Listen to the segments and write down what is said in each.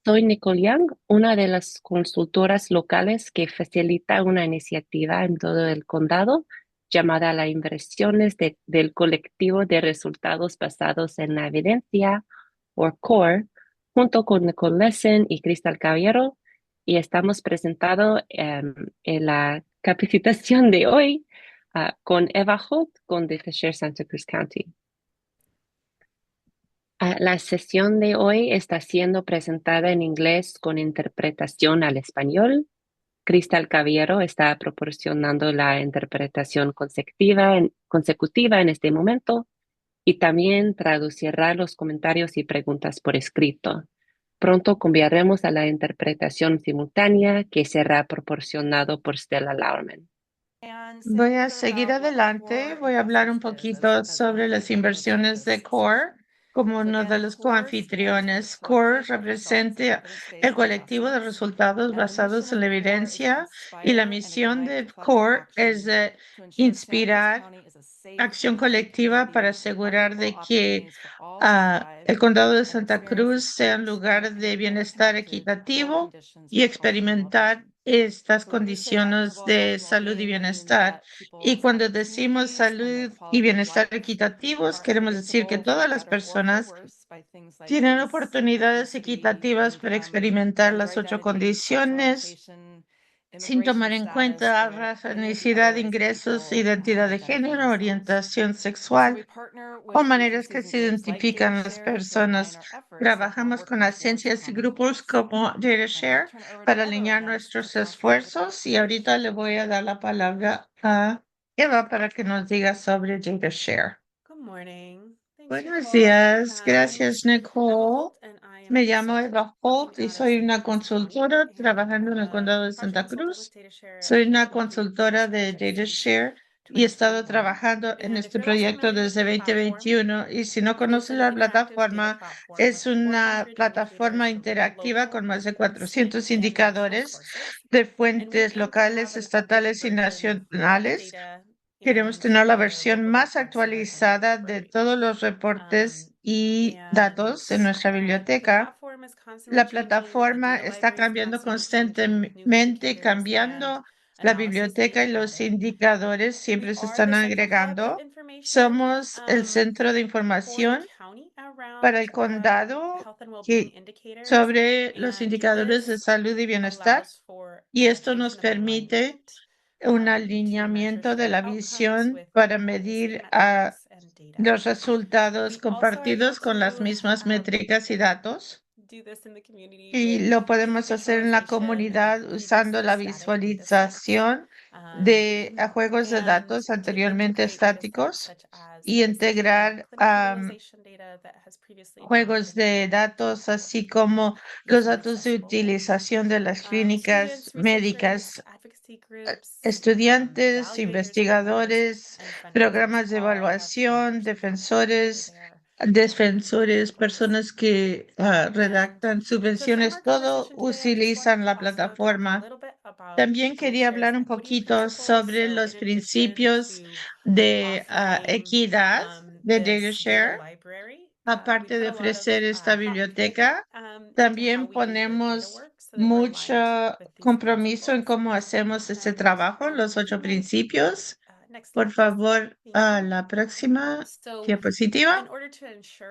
Soy Nicole Young, una de las consultoras locales que facilita una iniciativa en todo el condado llamada la Inversiones del Colectivo de Resultados Basados en la Evidencia, o CORE, junto con Nicole Lessen y Crystal Caballero, y estamos presentando en la capacitación de hoy con Eva Holt con The Fisher Santa Cruz County. La sesión de hoy está siendo presentada en inglés con interpretación al español. Cristal Caballero está proporcionando la interpretación consecutiva en este momento y también traducirá los comentarios y preguntas por escrito. Pronto cambiaremos a la interpretación simultánea que será proporcionado por Stella Lauerman. Voy a seguir adelante. Voy a hablar un poquito sobre las inversiones de CORE como uno de los coanfitriones. CORE representa el colectivo de resultados basados en la evidencia y la misión de CORE es de inspirar acción colectiva para asegurar de que el condado de Santa Cruz sea un lugar de bienestar equitativo y experimentar estas condiciones de salud y bienestar. Y cuando decimos salud y bienestar equitativos, queremos decir que todas las personas tienen oportunidades equitativas para experimentar las 8 condiciones sin tomar en cuenta raza, etnicidad, ingresos, identidad de género, orientación sexual o maneras que se identifican las personas. Trabajamos con agencias y grupos como DataShare para alinear nuestros esfuerzos y ahorita le voy a dar la palabra a Eva para que nos diga sobre DataShare. Buenos días, gracias Nicole. Me llamo Eva Holt y soy una consultora trabajando en el condado de Santa Cruz. Soy una consultora de DataShare y he estado trabajando en este proyecto desde 2021. Y si no conocen la plataforma, es una plataforma interactiva con más de 400 indicadores de fuentes locales, estatales y nacionales. Queremos tener la versión más actualizada de todos los reportes y datos en nuestra biblioteca. La plataforma está cambiando constantemente, cambiando la biblioteca y los indicadores siempre se están agregando. Somos el centro de información para el condado sobre los indicadores de salud y bienestar y esto nos permite un alineamiento de la visión para medir los resultados compartidos con las mismas métricas y datos. Y lo podemos hacer en la comunidad usando la visualización de juegos de datos anteriormente estáticos y integrar juegos de datos, así como los datos de utilización de las clínicas médicas, estudiantes, investigadores, programas de evaluación, defensores, personas que redactan subvenciones, todo utilizan la plataforma. También quería hablar un poquito sobre los principios de equidad de DataShare. Aparte de ofrecer esta biblioteca, también ponemos mucho compromiso en cómo hacemos este trabajo, los 8 principios. Por favor, a la próxima diapositiva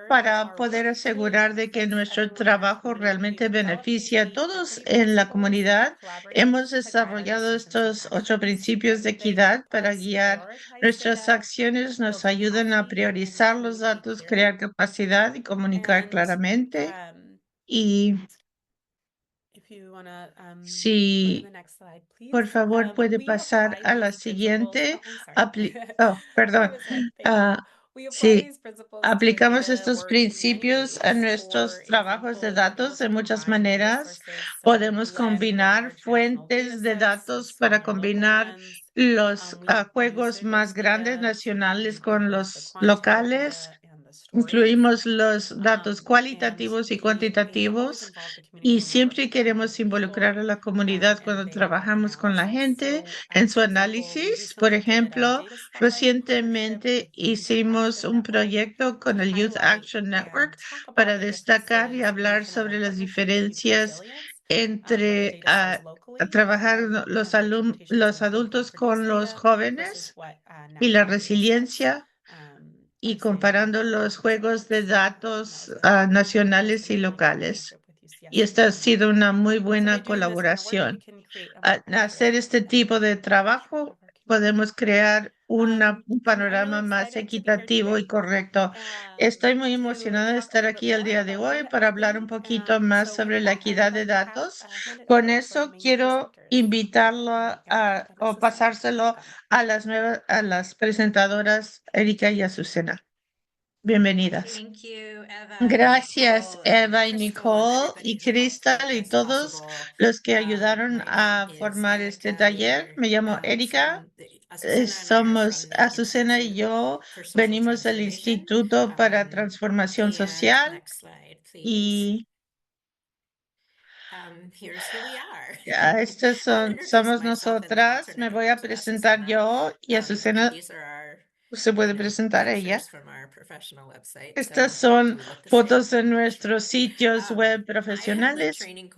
para poder asegurar de que nuestro trabajo realmente beneficia a todos en la comunidad. Hemos desarrollado estos 8 principios de equidad para guiar nuestras acciones, nos ayudan a priorizar los datos, crear capacidad y comunicar claramente. Y si por favor, puede pasar a la siguiente. Perdón. Sí, aplicamos estos principios a nuestros trabajos de datos de muchas maneras. Podemos combinar fuentes de datos para combinar los juegos más grandes nacionales con los locales. incluimos los datos And cualitativos y we always cuantitativos involve the y community more siempre than queremos involucrar a people, la comunidad and cuando they want trabajamos con la analysis. gente So, en su for example, we análisis. Por recently did a ejemplo, data spotlight partnership recientemente with Youth hicimos Action un Network proyecto to con el Youth highlight Action and Network talk about para the destacar y differences we hablar can have a sobre las partnership that leads to diferencias resilience with entre data sets locally trabajar that los, have implementations los in home adultos care produced con los data versus jóvenes what y la national data sets resiliencia y are saying comparando about los juegos de resilience. datos That was nacionales y recently did in locales. partnership with Y UCSC esta ha and them. sido una muy So by buena doing this kind of work, we colaboración. can create a Al more hacer accurate este tipo de picture trabajo, of our community. podemos crear un I'm really panorama más excited to be here equitativo today y correcto. Estoy muy to emocionada de talk a estar little bit aquí el more día de about hoy data para hablar un equity. poquito más So with sobre la that, I would equidad de like to datos. hand it Con over to our eso main quiero presenters. invitarlo Erika and o Azucena. pasárselo a a las presentadoras Erika y Azucena. Bienvenidas. Thank you, Eva, Gracias, Nicole, and Eva y Crystal, and Nicole y everybody who helped Crystal make y this todos possible. los que ayudaron My name a is formar este Erika taller. Wheeler Me llamo Erika. from Azucena and I are Somos from the Azucena y Institute yo for Social venimos del Transformation. Instituto para Transformación And Social next slide, please. y Here's who we are. estas I'll introduce somos myself and then I'll nosotras. turn Me it voy over a to presentar Azucena. yo y Azucena These are our, se puede presentar ella. pictures from our professional website. Estas So do son we look the same? fotos de I'm not sure. nuestros sitios web I am the profesionales. training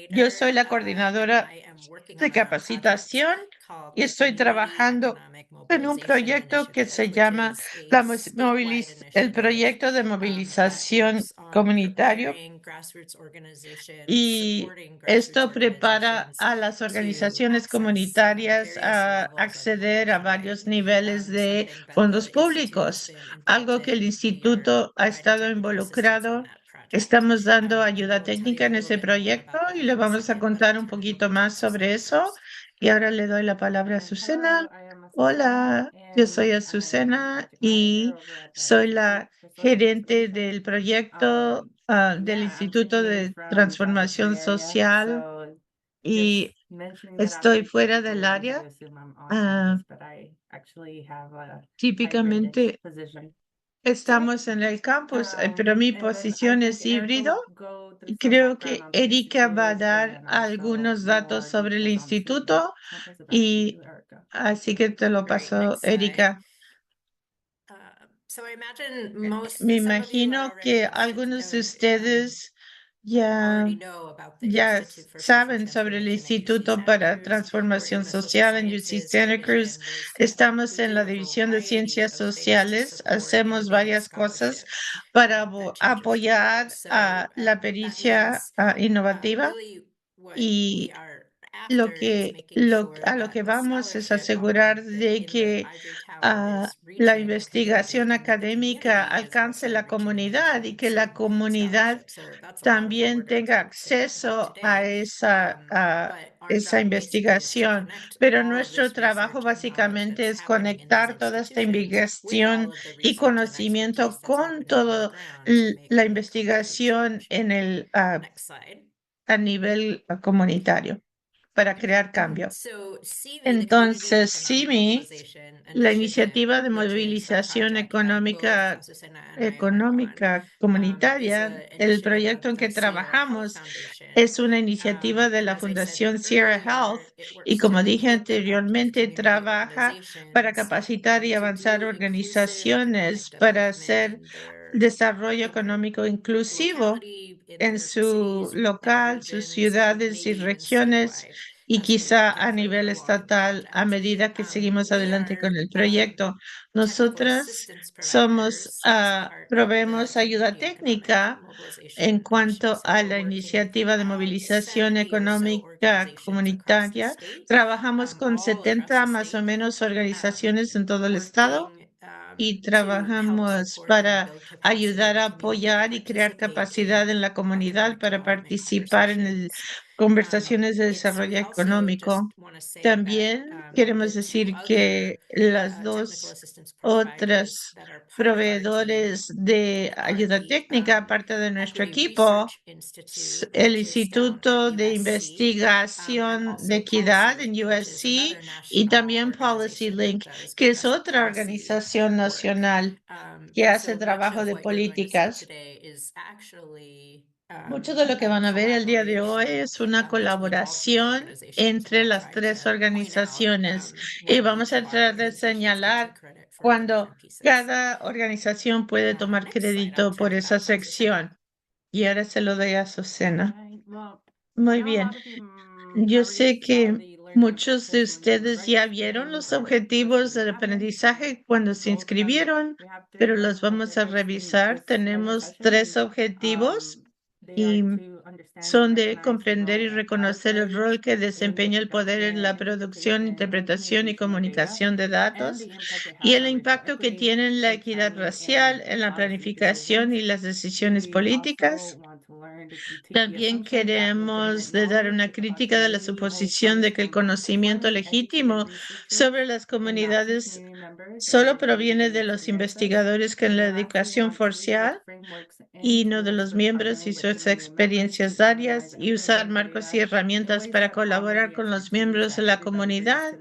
Yo coordinator, soy la and coordinadora I am working de on a project capacitación called y the estoy Community trabajando Economic en un Mobilization proyecto que Initiative, se which llama is a statewide el initiative proyecto de that movilización works on comunitario preparing grassroots organizations, y supporting grassroots esto prepara organizations a las to organizaciones access comunitarias various a levels of public acceder a varios funding, niveles de something that fondos the Institute has públicos, been involved algo que el in. We are instituto ha providing estado technical assistance on involucrado. that project. Estamos dando And ayuda we'll tell técnica you a en little ese bit more proyecto about y that le in a vamos a second, but I'll contar un turn it poquito over to más sobre Azucena eso. first. Y ahora le doy la palabra a Azucena. Hello, I am Azucena, Hola, yo soy and I am the Azucena project manager y over at the soy Institute la for Social gerente Transformation. del proyecto del Yeah, I'm Instituto tuning in de from Joshua Tree Transformación area. Social So just y mentioning that I'm estoy virtual, fuera people del would área. usually assume I'm on Ah, campus, but I actually have a hybridish típicamente position. estamos en el campus, pero mi And then I posición think es Erica híbrido would go through y some creo background que on the Erika va a initiative dar and also algunos datos more sobre el details on the students. instituto I'll pass it back to y you, Erica. así que te lo Great, paso, next slide. Erika. So I imagine Me some of you are imagino que already algunos de ustedes ya already know about the ya Institute for Social saben sobre el Transformation at UC Instituto Santa para Cruz. We're in Transformación the Social Social en UC Sciences Santa Cruz. Division. Estamos We en do la a División de variety Ciencias of things to Sociales. support Hacemos innovative varias cosas scholarships para that change your future. apoyar a So la that pericia means innovativa really what we y are after is making sure a lo that que the vamos es scholarship asegurar de in the que ivory tower is la reaching investigación communities and that the académica community is alcance also la reaching and comunidad y using que la some comunidad scholarships. So that's a lot of what we're también going to tenga talk about acceso today. But our esa job basically is to investigación. connect Pero all of nuestro this trabajo research and knowledge básicamente that's es happening in these conectar toda esta institutions with investigación all of the y research and conocimiento expertise that's con happening on the todo ground to make a la real concrete investigación change. en Next slide. a nivel comunitario para crear cambio. So CIMI, the Community Entonces, Economic CIMI, Mobilization la Initiative, iniciativa de which is the movilización project that both Azucena and I work on, is comunitaria, an el initiative proyecto of en que the Sierra Health trabajamos Foundation. es una iniciativa de And la as I said Fundación Sierra Health earlier, it y works como to dije equip and uplift anteriormente, community trabaja para organizations capacitar y to avanzar do inclusive organizaciones economic para development hacer desarrollo in their económico inclusivo locality, in en their su cities and local, sus regions, and ciudades y maybe even regiones statewide y as we quizá get a further nivel along in the estatal a project. medida que seguimos We adelante con are el proyecto. technical Nosotras assistance somos, providers as part of the proveemos ayuda Community Economic técnica en Mobilization cuanto Initiative. a We're la working with iniciativa de about movilización 70 or so económica organizations across the comunitaria. state, Trabajamos con all across 70 the más o state, menos organizaciones en todo el estado working y to help trabajamos support and para build capacity of ayudar the a community to apoyar y crear participate capacidad in en la comunidad economic para development participar en el conversations. conversaciones de We desarrollo also just económico. want to say that También queremos the two decir other que las technical dos assistance providers otras that are part of our team proveedores de are ayuda the técnica, aparte de nuestro Equity equipo, Research Institute, el which is down at Instituto de USC, and Investigación de also Equidad en PolicyLink, which is USC another y national también organization that PolicyLink, does que es capacity otra policy organización work. nacional. que hace trabajo de políticas. Mucho de lo que van a ver el día de hoy es una colaboración entre las tres organizaciones y vamos a tratar de señalar cuando cada organización puede tomar crédito por esa sección. Y ahora se lo doy a Susana. Muy bien. Yo sé que muchos de ustedes ya vieron los objetivos del aprendizaje cuando se inscribieron, pero los vamos a revisar. Tenemos 3 objetivos y son de comprender y reconocer el rol que desempeña el poder en la producción, interpretación y comunicación de datos y el impacto que tiene en la equidad racial, en la planificación y las decisiones políticas. También queremos dar una crítica de la suposición de que el conocimiento legítimo sobre las comunidades solo proviene de los investigadores que en la educación formal y no de los miembros y sus experiencias diarias y usar marcos y herramientas para colaborar con los miembros de la comunidad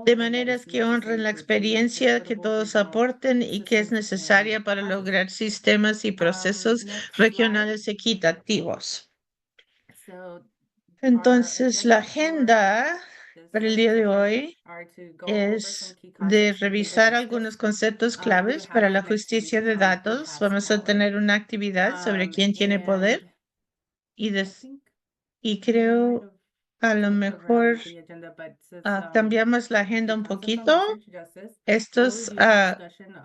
de maneras que honren la experiencia que todos aporten y que es necesaria para lograr sistemas y procesos regionales equitativos. Entonces, la agenda para el día de hoy es de revisar algunos conceptos claves para la justicia de datos. Vamos a tener una actividad sobre quién tiene poder y creo a lo mejor cambiamos la agenda un poquito. Estos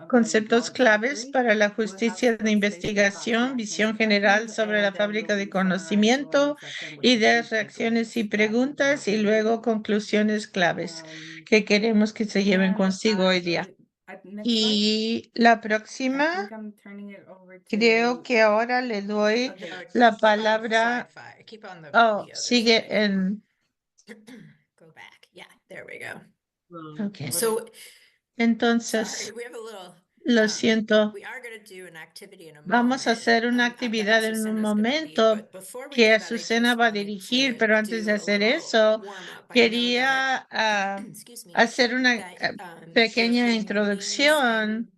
conceptos claves para la justicia de investigación, visión general sobre la fábrica de conocimiento, ideas, reacciones y preguntas, y luego conclusiones claves que queremos que se lleven consigo hoy día. Y la próxima, creo que ahora le doy la palabra. Oh, sigue en. Go back. Yeah, there we go. Okay. So, Entonces, sorry, we have a little. lo siento. We are going to do an activity in a Vamos a moment, hacer una that actividad en un Azucena's gonna lead, momento but before we que do that, I Azucena just va a wanted dirigir, to pero antes de do a hacer little eso, warm-up. I know that, quería excuse me, hacer una that, pequeña there's introducción.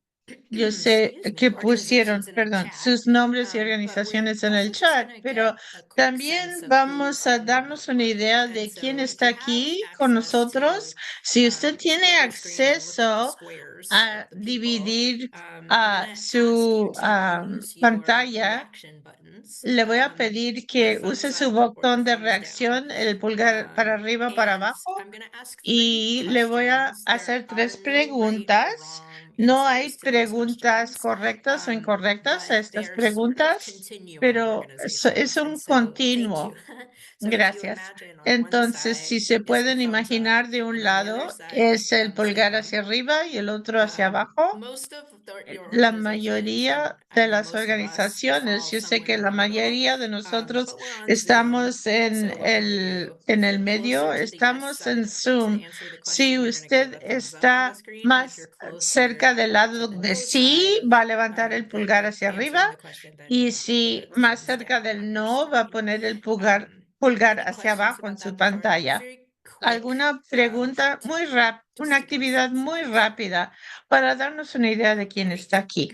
Yo names sé and, que organizations pusieron, in the perdón, chat, sus nombres y but we're organizaciones en el also just chat, gonna pero get a quick también sense of vamos who's a in the darnos una room. idea And de quién so if está you have aquí con access nosotros. to, Si usted tiene split your screen and look at the acceso squares a of the people, dividir I'm gonna ask su you to use your pantalla, reaction buttons, le voy a pedir the que use thumbs su up or the botón de thumbs down. reacción, el pulgar para arriba, para And abajo, I'm gonna ask 3 y le voy a questions. hacer There are 3 no right or preguntas. wrong No answers hay to these preguntas questions, correctas o incorrectas a but estas they're sort of preguntas, continuum pero es organizations. un And so thank you. continuo. So if you Gracias. imagine on one Entonces, si side se is the pueden thumbs up, imaginar, de un and on the other lado side is es the el thumbs pulgar down. hacia arriba y el otro hacia abajo. Most of your La organizations, mayoría and I de know las most of us organizaciones, fall yo sé somewhere que in la the middle, mayoría de nosotros but we're on Zoom. estamos en So what can we do? en If el you're medio, closer to the yes estamos side en to Zoom. answer the Si question, you're going to give usted a thumbs up on the está screen, and if más you're closer cerca del to lado the de no side sí, of va a levantar el pulgar hacia arriba, answering the question, then y you'll si put a más thumbs cerca down del on your no, va a screen. poner el pulgar Any hacia questions abajo en about su that before? pantalla. Very quick, ¿Alguna pregunta muy rápida, just una to give us actividad some muy sense. rápida para darnos una idea de quién Great. está aquí?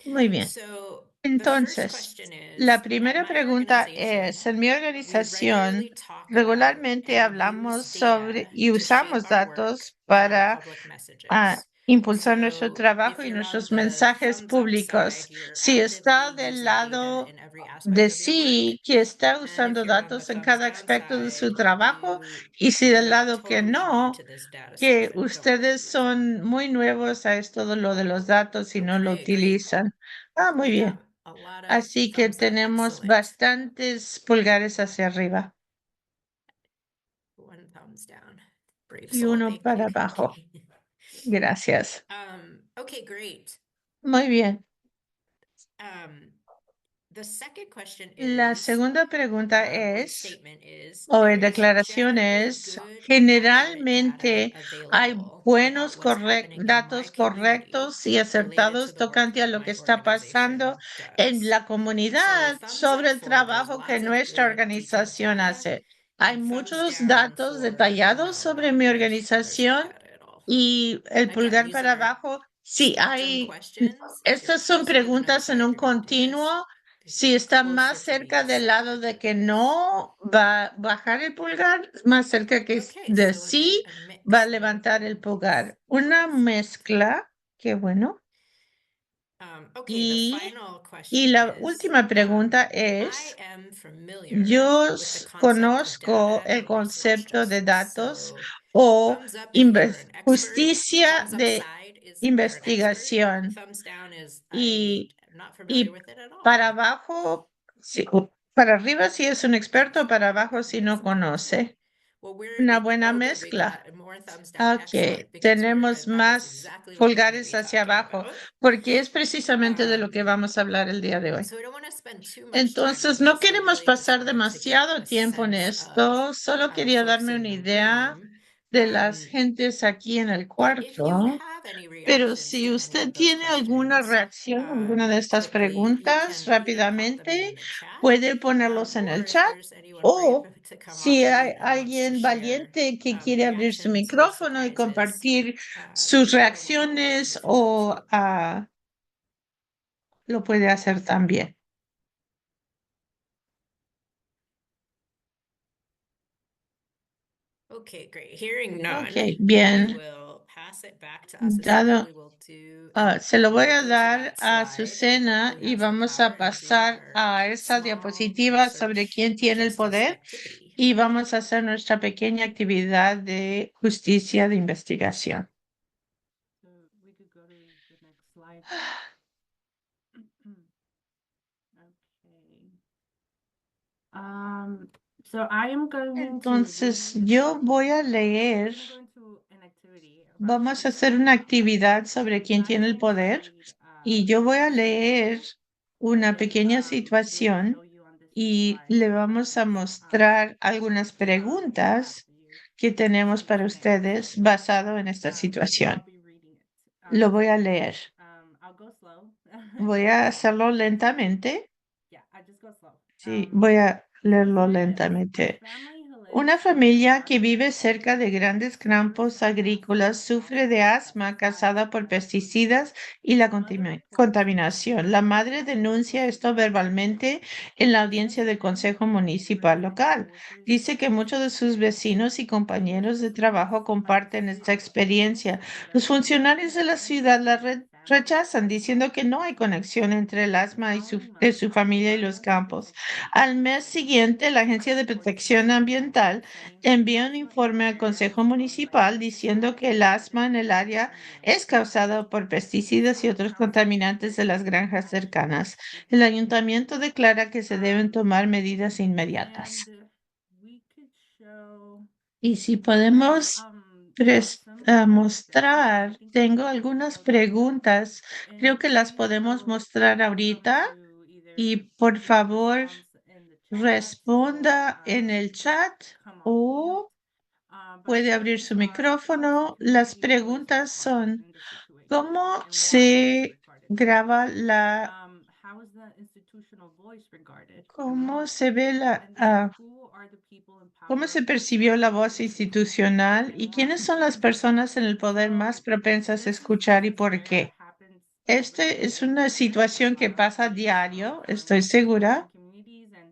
Muy bien. So the first Entonces, question la is, primera at my pregunta organization, es, en mi we organización, regularly talk about regularmente and hablamos use sobre data y to shape usamos our work datos and our para public messages. impulsar nuestro So trabajo if y you're on nuestros the mensajes thumbs up públicos. side, you're Si está actively del using lado data in every aspect de of your work. sí, que está And if usando you're on the datos en thumbs cada down aspecto de su side, trabajo, you y si may del be lado que totally new no, to this data stuff que and don't really ustedes use it. son muy nuevos a esto de lo de los datos y no lo Okay, great. utilizan. Muy We bien. have a lot of Así que thumbs up. tenemos Excellent. bastantes pulgares hacia arriba One thumbs down. Brave y soul. uno Thank para you, abajo. Pinky. Gracias. Okay, great. Muy bien. The second question La is, segunda pregunta or es, statement is, o there is declaración generally es, good, accurate generalmente data hay available buenos about what's happening in datos my community correctos y related to acertados the work tocante a that lo que my está pasando organization en does. la So comunidad thumbs sobre up el for there's trabajo que lots of nuestra good detailed organización data, hace. Hay and thumbs muchos down datos for detallados no, sobre mi there's no organización data at all. y el Again, pulgar these para are abajo Sí, estas son preguntas en un continuo. Si está más cerca del lado de que no, va a bajar el pulgar, más cerca que de sí, va a levantar el pulgar. Una mezcla, qué bueno. Y, y la última pregunta es, yo conozco el concepto de datos o justicia de investigación y para abajo, sí, para arriba si es un experto, para abajo si no conoce. Una buena mezcla. Ok, tenemos más pulgares hacia abajo, porque es precisamente de lo que vamos a hablar el día de hoy. Entonces, no queremos pasar demasiado tiempo en esto, solo quería darme una idea de las gentes aquí en el cuarto. Pero si usted tiene alguna reacción a alguna de estas preguntas rápidamente, puede ponerlos en el chat o si hay alguien valiente que quiere abrir su micrófono y compartir sus reacciones o lo puede hacer también. Ok, bien. Se lo voy a dar a Azucena y vamos a pasar a esa diapositiva sobre quién tiene el poder y vamos a hacer nuestra pequeña actividad de justicia de investigación. So we could go to the next slide. Okay. So I am going Entonces, to read, yo voy a leer, I'm going to an activity about vamos a hacer una actividad sobre quién tiene el poder y yo voy a leer una pequeña situación y le vamos a mostrar algunas preguntas que tenemos para ustedes basado en esta situación. Lo voy a leer. I'll go slow. Voy a hacerlo lentamente. Yeah, I just go slow. Sí, voy a leerlo lentamente. Una familia que vive cerca de grandes campos agrícolas sufre de asma causada por pesticidas y la contaminación. La madre denuncia esto verbalmente en la audiencia del Consejo Municipal local. Dice que muchos de sus vecinos y compañeros de trabajo comparten esta experiencia. Los funcionarios de la ciudad la rechazan, diciendo que no hay conexión entre el asma de su familia y los campos. Al mes siguiente, la Agencia de Protección Ambiental envía un informe al Consejo Municipal diciendo que el asma en el área es causado por pesticidas y otros contaminantes de las granjas cercanas. El ayuntamiento declara que se deben tomar medidas inmediatas. Y si podemos mostrar, tengo algunas preguntas, creo que las podemos mostrar ahorita y por favor responda en el chat o puede abrir su micrófono. Las preguntas son, ¿cómo se graba cómo se ve cómo se percibió la voz institucional y quiénes son las personas en el poder más propensas a escuchar y por qué? Esta es una situación que pasa a diario, estoy segura,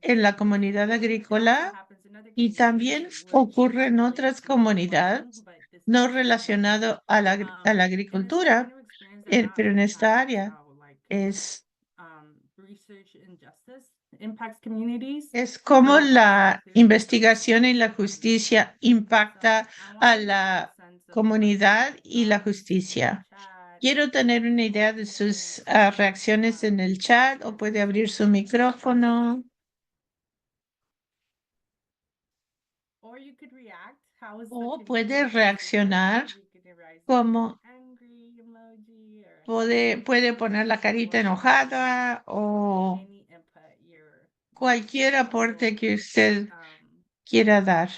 en la comunidad agrícola y también ocurre en otras comunidades no relacionado a la agricultura, pero en esta área es cómo la investigación y la justicia impacta a la comunidad y la justicia. Quiero tener una idea de sus reacciones en el chat o puede abrir su micrófono. O puede reaccionar como puede poner la carita enojada o cualquier aporte que usted quiera dar.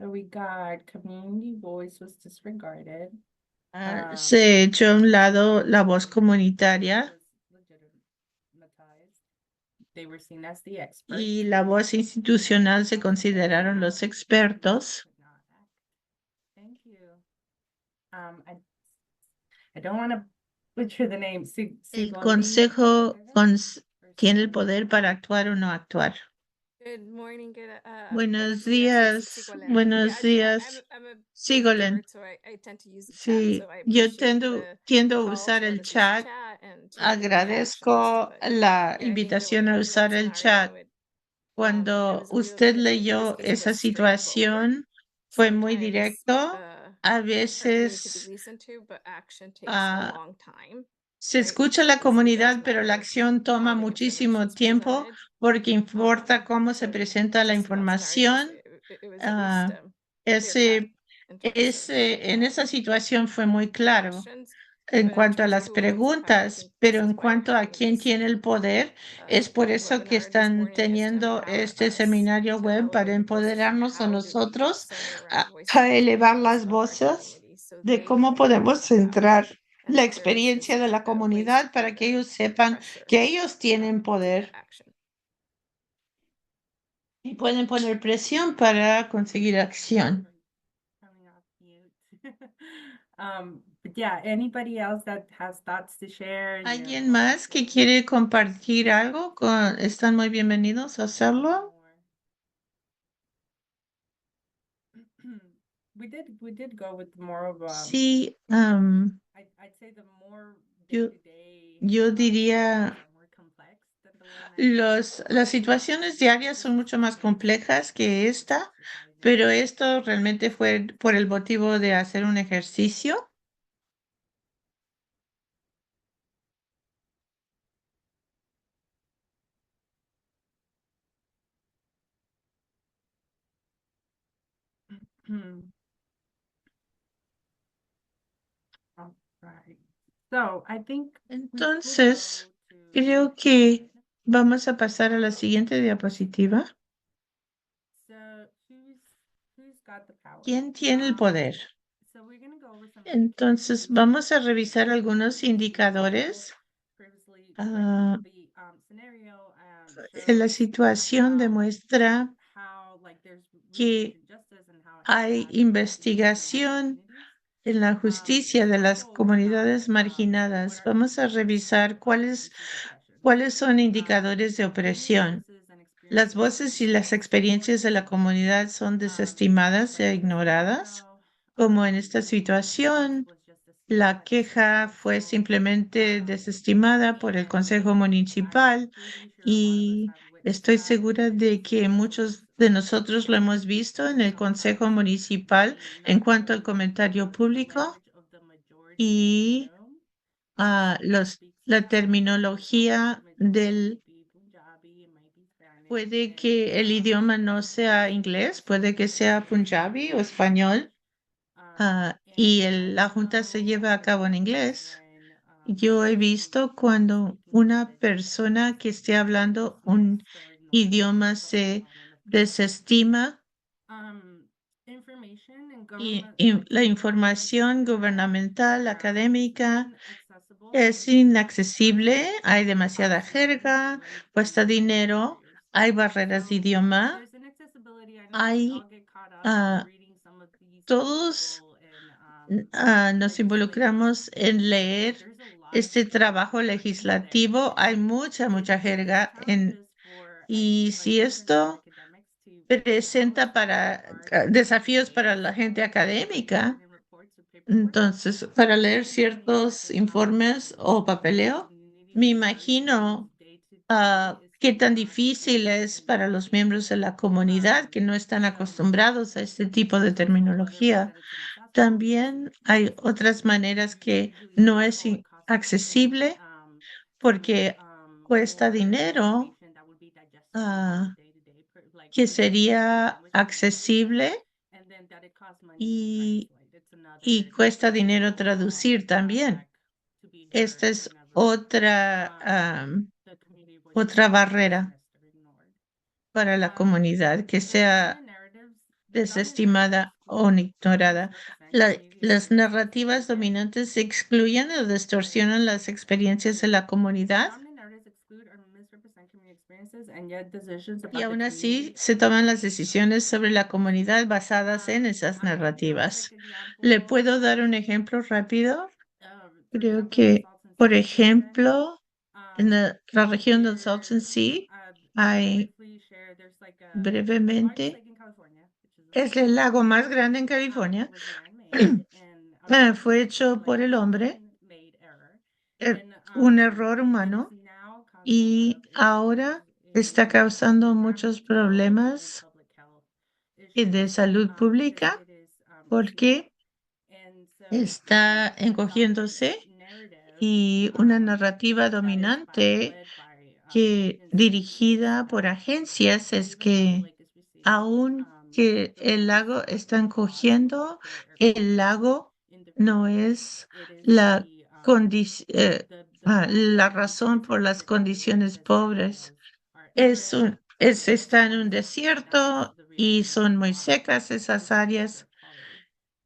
So we got community voice was disregarded. Se echó a un lado la voz comunitaria They were seen as the experts. y la voz institucional se consideraron los expertos. Thank you. I don't want to butcher the name. El consejo tiene el poder para actuar o no actuar. Buenos días, buenos días. Sigolén. Sí, yo tiendo a usar el chat. Agradezco la invitación a usar el chat. Cuando usted leyó esa situación, fue muy directo. A veces se escucha la comunidad, pero la acción toma muchísimo tiempo porque importa cómo se presenta la información. En esa situación fue muy claro en cuanto a las preguntas, pero en cuanto a quién tiene el poder, es por eso que están teniendo este seminario web para empoderarnos a nosotros a elevar las voces de cómo podemos centrar la experiencia de la comunidad para que ellos sepan que ellos tienen poder y pueden poner presión para conseguir acción. But yeah, anybody else that has thoughts to share? ¿Alguien más que quiere compartir algo? Están muy bienvenidos a hacerlo. We did go with more of Sí, I'd say the more day-to-day, yo diría more complex than the one las situaciones diarias son mucho más complejas que esta, pero esto realmente fue por el motivo de hacer un ejercicio. Right. So I think Entonces, creo que vamos a pasar a la siguiente diapositiva. Who's got the power? ¿Quién tiene el poder? So we're gonna go over some Entonces, vamos a revisar algunos indicadores. La situación demuestra que hay investigación en la justicia de las comunidades marginadas. Vamos a revisar cuáles son indicadores de opresión. Las voces y las experiencias de la comunidad son desestimadas e ignoradas, como en esta situación. La queja fue simplemente desestimada por el Consejo Municipal y estoy segura de que muchos de nosotros lo hemos visto en el Consejo Municipal en cuanto al comentario público y la terminología puede que el idioma no sea inglés, puede que sea punjabi o español. Y la junta se lleva a cabo en inglés. Yo he visto cuando una persona que esté hablando un idioma se desestima y la información gubernamental, académica, es inaccesible, hay demasiada jerga, cuesta dinero, hay barreras de idioma, hay todos nos involucramos en leer este trabajo legislativo. Hay mucha jerga y si esto presenta desafíos para la gente académica, entonces para leer ciertos informes o papeleo, me imagino qué tan difícil es para los miembros de la comunidad que no están acostumbrados a este tipo de terminología. También hay otras maneras que no es accesible porque cuesta dinero, que sería accesible y cuesta dinero traducir también. Esta es otra barrera para la comunidad, que sea desestimada o ignorada. Las narrativas dominantes excluyen o distorsionan las experiencias de la comunidad y aún así se toman las decisiones sobre la comunidad basadas en esas narrativas. ¿Le puedo dar un ejemplo rápido? Creo que, por ejemplo, en la región del Salton Sea hay brevemente, es el lago más grande en California. Fue hecho por el hombre, un error humano, y ahora está causando muchos problemas de salud pública porque está encogiéndose y una narrativa dominante que dirigida por agencias es que aunque el lago está encogiendo, el lago no es la la razón por las condiciones pobres. Está en un desierto y son muy secas esas áreas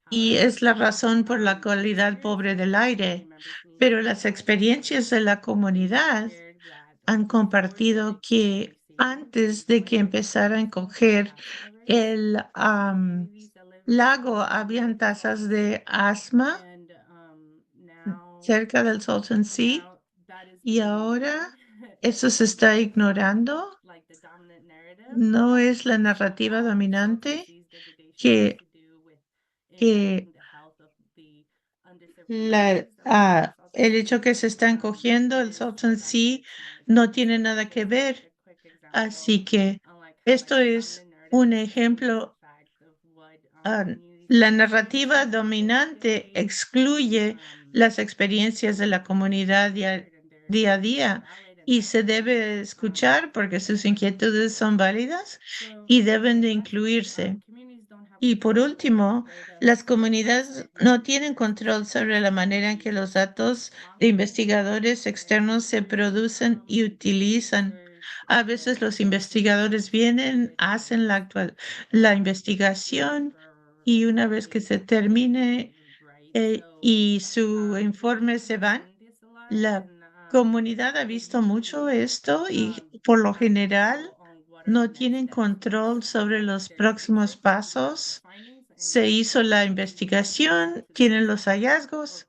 y es la razón por la calidad pobre del aire. Pero las experiencias de la comunidad han compartido que antes de que empezara a encoger el lago, habían tasas de asma cerca del Salton Sea y ahora eso se está ignorando. No es la narrativa dominante que, que el hecho que se está encogiendo el Salton Sea no tiene nada que ver. Así que esto es un ejemplo. La narrativa dominante excluye las experiencias de la comunidad día a día y se debe escuchar porque sus inquietudes son válidas y deben de incluirse. Y por último, las comunidades no tienen control sobre la manera en que los datos de investigadores externos se producen y utilizan. A veces los investigadores vienen, hacen la investigación y una vez que se termine y su informe se van, la comunidad ha visto mucho esto y por lo general no tienen control sobre los próximos pasos. Se hizo la investigación, tienen los hallazgos,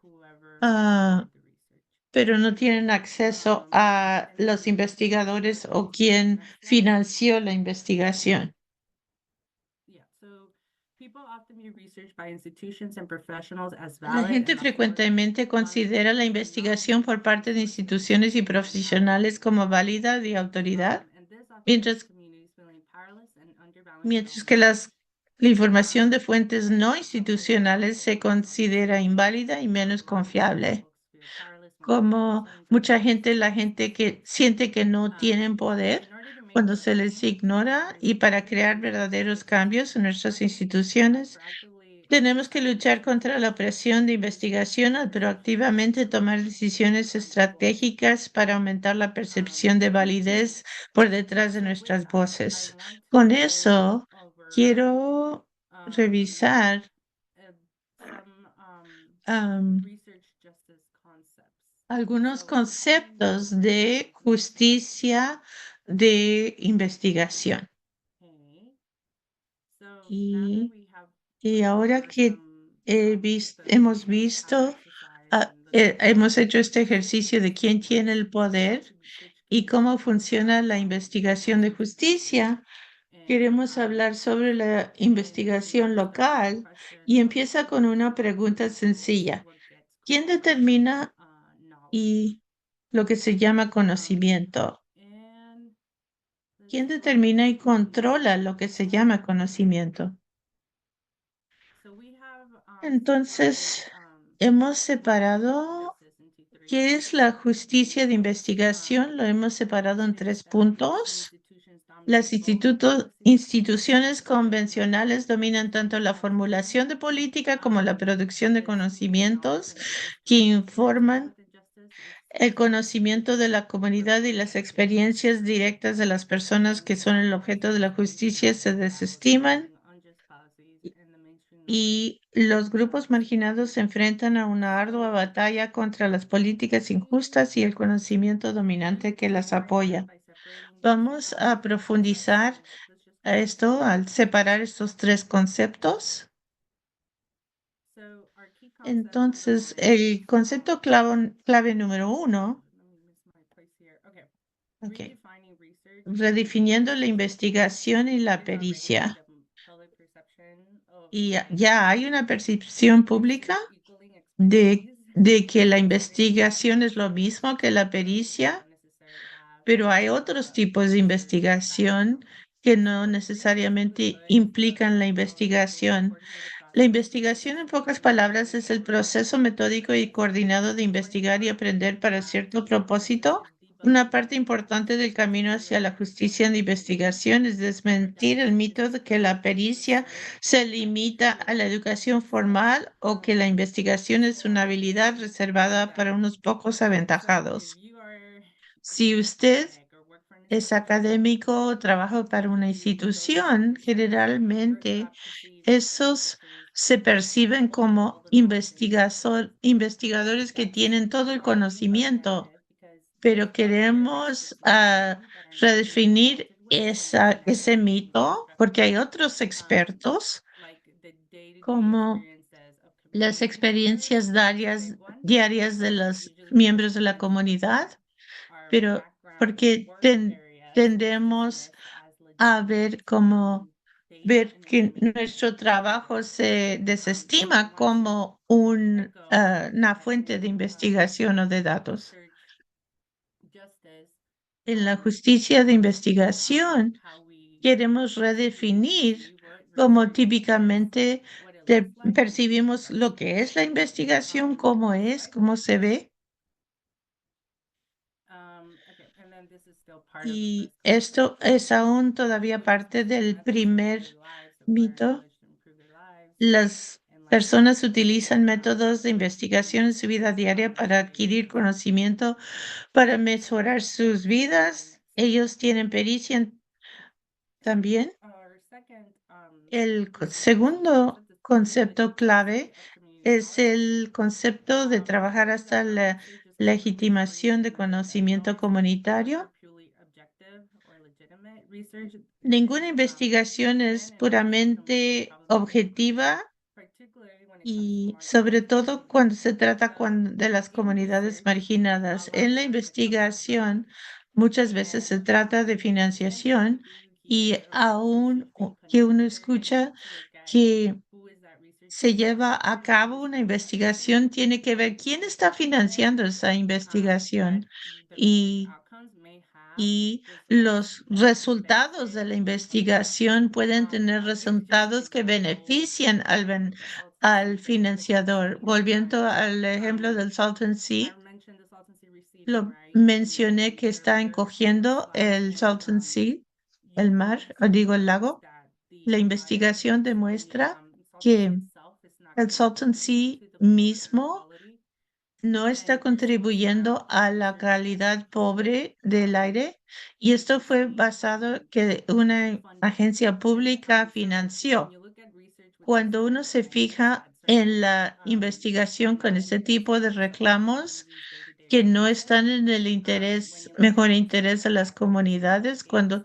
pero no tienen acceso a los investigadores o quien financió la investigación. La gente frecuentemente considera la investigación por parte de instituciones y profesionales como válida de autoridad, mientras que la información de fuentes no institucionales se considera inválida y menos confiable. Como mucha gente, la gente que siente que no tienen poder cuando se les ignora, y para crear verdaderos cambios en nuestras instituciones, tenemos que luchar contra la presión de investigación al proactivamente tomar decisiones estratégicas para aumentar la percepción de validez por detrás de nuestras voces. Con eso, quiero revisar algunos conceptos de justicia de investigación. Y ahora que hemos visto, hemos hecho este ejercicio de quién tiene el poder y cómo funciona la investigación de justicia, queremos hablar sobre la investigación local y empieza con una pregunta sencilla. ¿Quién determina y lo que se llama conocimiento? ¿Quién determina y controla lo que se llama conocimiento? Entonces, hemos separado qué es la justicia de investigación. Lo hemos separado en 3 puntos. Las instituciones convencionales dominan tanto la formulación de política como la producción de conocimientos que informan el conocimiento de la comunidad, y las experiencias directas de las personas que son el objeto de la justicia se desestiman. y los grupos marginados se enfrentan a una ardua batalla contra las políticas injustas y el conocimiento dominante que las apoya. Vamos a profundizar a esto al separar estos tres conceptos. Entonces, el concepto clave número 1, redefiniendo la investigación y la pericia. Y ya hay una percepción pública de que la investigación es lo mismo que la pericia, pero hay otros tipos de investigación que no necesariamente implican la investigación. La investigación, en pocas palabras, es el proceso metódico y coordinado de investigar y aprender para cierto propósito. Una parte importante del camino hacia la justicia de investigación es desmentir el mito de que la pericia se limita a la educación formal o que la investigación es una habilidad reservada para unos pocos aventajados. Si usted es académico o trabaja para una institución, generalmente esos se perciben como investigadores que tienen todo el conocimiento, pero queremos redefinir ese mito porque hay otros expertos como las experiencias diarias de los miembros de la comunidad, pero porque tendemos a ver que nuestro trabajo se desestima como una fuente de investigación o de datos. En la justicia de investigación, queremos redefinir cómo típicamente percibimos lo que es la investigación, cómo se ve. Y esto es aún todavía parte del primer mito. Las personas utilizan métodos de investigación en su vida diaria para adquirir conocimiento, para mejorar sus vidas. Ellos tienen pericia también. El segundo concepto clave es el concepto de trabajar hasta la legitimación de conocimiento comunitario. Ninguna investigación es puramente objetiva y sobre todo cuando se trata de las comunidades marginadas. En la investigación muchas veces se trata de financiación y aún que uno escucha que se lleva a cabo una investigación, tiene que ver quién está financiando esa investigación y los resultados de la investigación pueden tener resultados que benefician al financiador. Volviendo al ejemplo del Salton Sea, lo mencioné que está encogiendo el Salton Sea, el mar, o digo el lago. La investigación demuestra que el Salton Sea mismo no está contribuyendo a la calidad pobre del aire y esto fue basado que una agencia pública financió. Cuando uno se fija en la investigación con este tipo de reclamos que no están en el mejor interés de las comunidades, cuando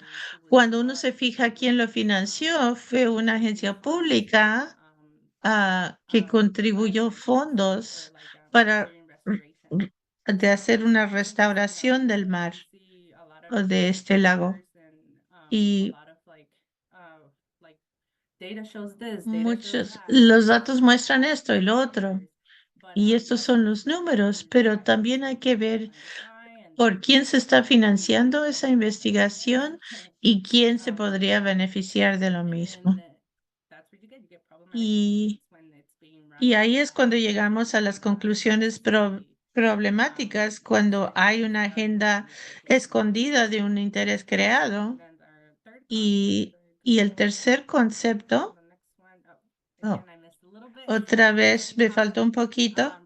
uno se fija quién lo financió, fue una agencia pública que contribuyó fondos para de hacer una restauración del mar o de este lago. Y los datos muestran esto y lo otro. Y estos son los números, pero también hay que ver por quién se está financiando esa investigación y quién se podría beneficiar de lo mismo. Y ahí es cuando llegamos a las conclusiones problemáticas, cuando hay una agenda escondida de un interés creado. Y el tercer concepto, otra vez me faltó un poquito.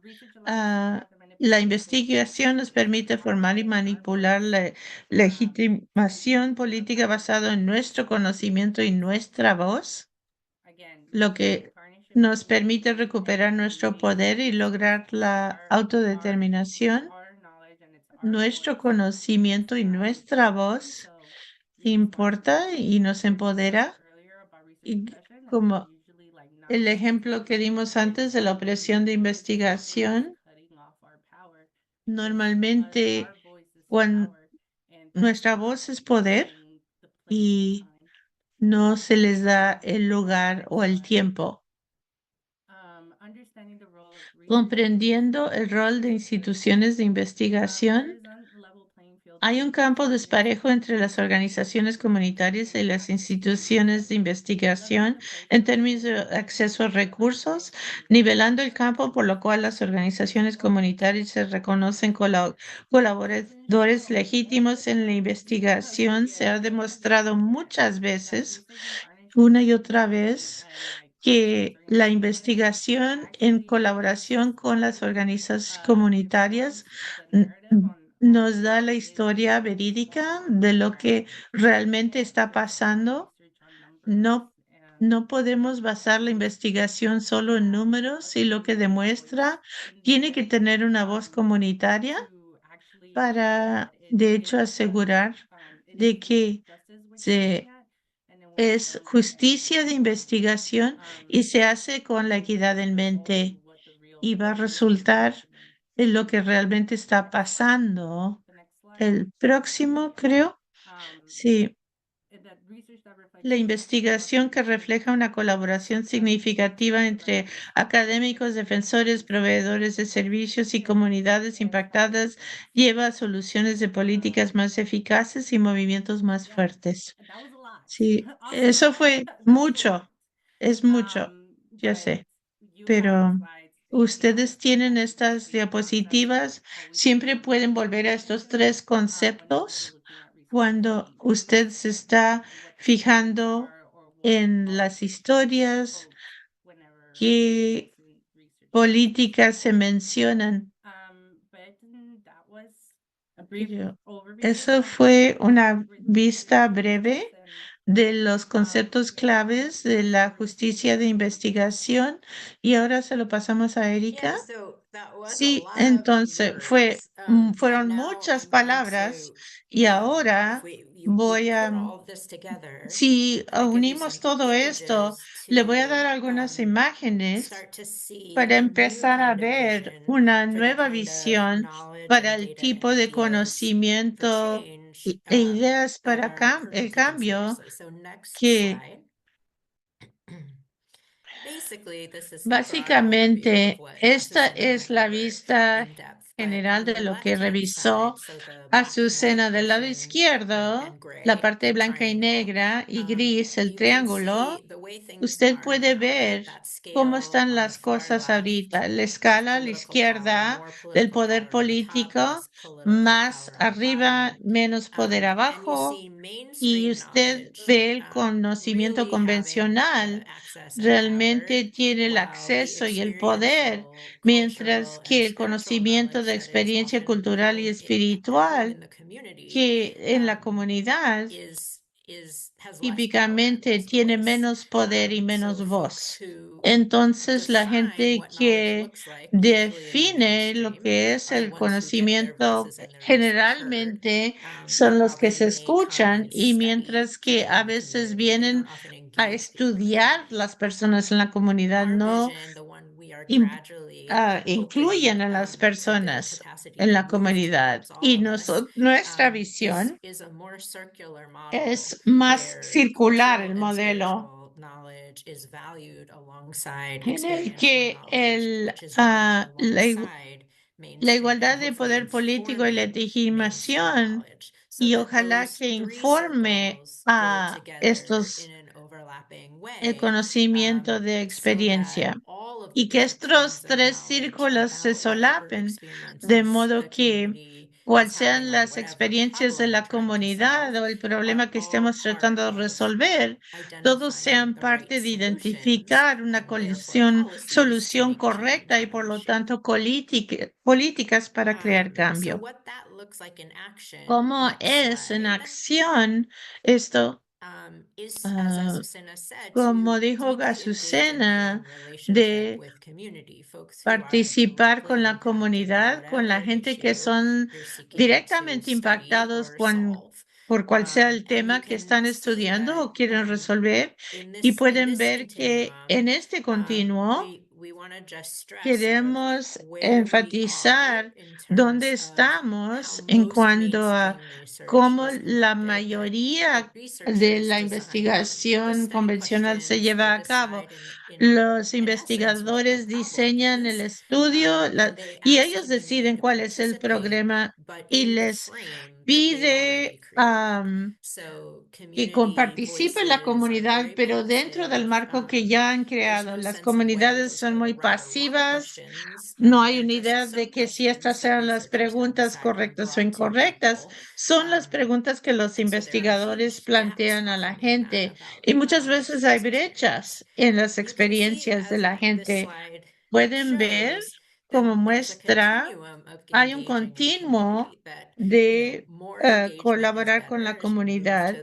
La investigación nos permite formar y manipular la legitimación política basada en nuestro conocimiento y nuestra voz. Lo que nos permite recuperar nuestro poder y lograr la autodeterminación. Nuestro conocimiento y nuestra voz importa y nos empodera. Y como el ejemplo que dimos antes de la opresión de investigación, normalmente cuando nuestra voz es poder y no se les da el lugar o el tiempo. Comprendiendo el rol de instituciones de investigación, hay un campo desparejo entre las organizaciones comunitarias y las instituciones de investigación en términos de acceso a recursos, nivelando el campo por lo cual las organizaciones comunitarias se reconocen colaboradores legítimos en la investigación. Se ha demostrado muchas veces, una y otra vez, que la investigación en colaboración con las organizaciones comunitarias nos da la historia verídica de lo que realmente está pasando. No, no podemos basar la investigación solo en números y lo que demuestra tiene que tener una voz comunitaria para, de hecho, asegurar de que es justicia de investigación y se hace con la equidad en mente y va a resultar en lo que realmente está pasando. El próximo, creo, sí. La investigación que refleja una colaboración significativa entre académicos, defensores, proveedores de servicios y comunidades impactadas lleva a soluciones de políticas más eficaces y movimientos más fuertes. Sí, eso fue mucho, es mucho, ya sé, pero ustedes tienen estas diapositivas, siempre pueden volver a estos tres conceptos cuando usted se está fijando en las historias, qué políticas se mencionan. Eso fue una vista breve de los conceptos claves de la justicia de investigación y ahora se lo pasamos a Erika. Sí, entonces fueron muchas palabras y ahora voy a, si unimos todo esto, le voy a dar algunas imágenes para empezar a ver una nueva visión para el tipo de conocimiento e ideas para el cambio que básicamente esta es la vista general de lo que revisó Azucena. Del lado izquierdo, la parte blanca y negra y gris, el triángulo. Usted puede ver cómo están las cosas ahorita. La escala a la izquierda del poder político, más arriba, menos poder abajo. Y usted ve el conocimiento convencional, realmente tiene el acceso y el poder, mientras que el conocimiento de experiencia cultural y espiritual que en la comunidad típicamente tiene menos poder y menos voz. Entonces, la gente que define lo que es el conocimiento generalmente son los que se escuchan y mientras que a veces vienen a estudiar las personas en la comunidad, no incluyen a las personas en la comunidad. Y nuestra visión es más circular el modelo en el que la igualdad de poder político y la legitimación y ojalá que informe a estos el conocimiento de experiencia y que estos tres círculos se solapen de modo que cual sean las experiencias de la comunidad o el problema que estemos tratando de resolver, todos sean parte de identificar una solución correcta y por lo tanto políticas para crear cambio. ¿Cómo es en acción esto? Ah, como dijo Azucena, de participar con la comunidad, con la gente que son directamente impactados por cual sea el tema que están estudiando o quieren resolver, y pueden ver que en este continuo queremos enfatizar dónde estamos en cuanto a cómo la mayoría de la investigación convencional se lleva a cabo. Los investigadores diseñan el estudio y ellos deciden cuál es el programa y les pide que participe la comunidad, pero dentro del marco que ya han creado. Las comunidades son muy pasivas, no hay una idea de que si estas sean las preguntas correctas o incorrectas. Son las preguntas que los investigadores plantean a la gente y muchas veces hay brechas en las experiencias de la gente. Pueden ver como muestra, hay un continuo de colaborar con la comunidad,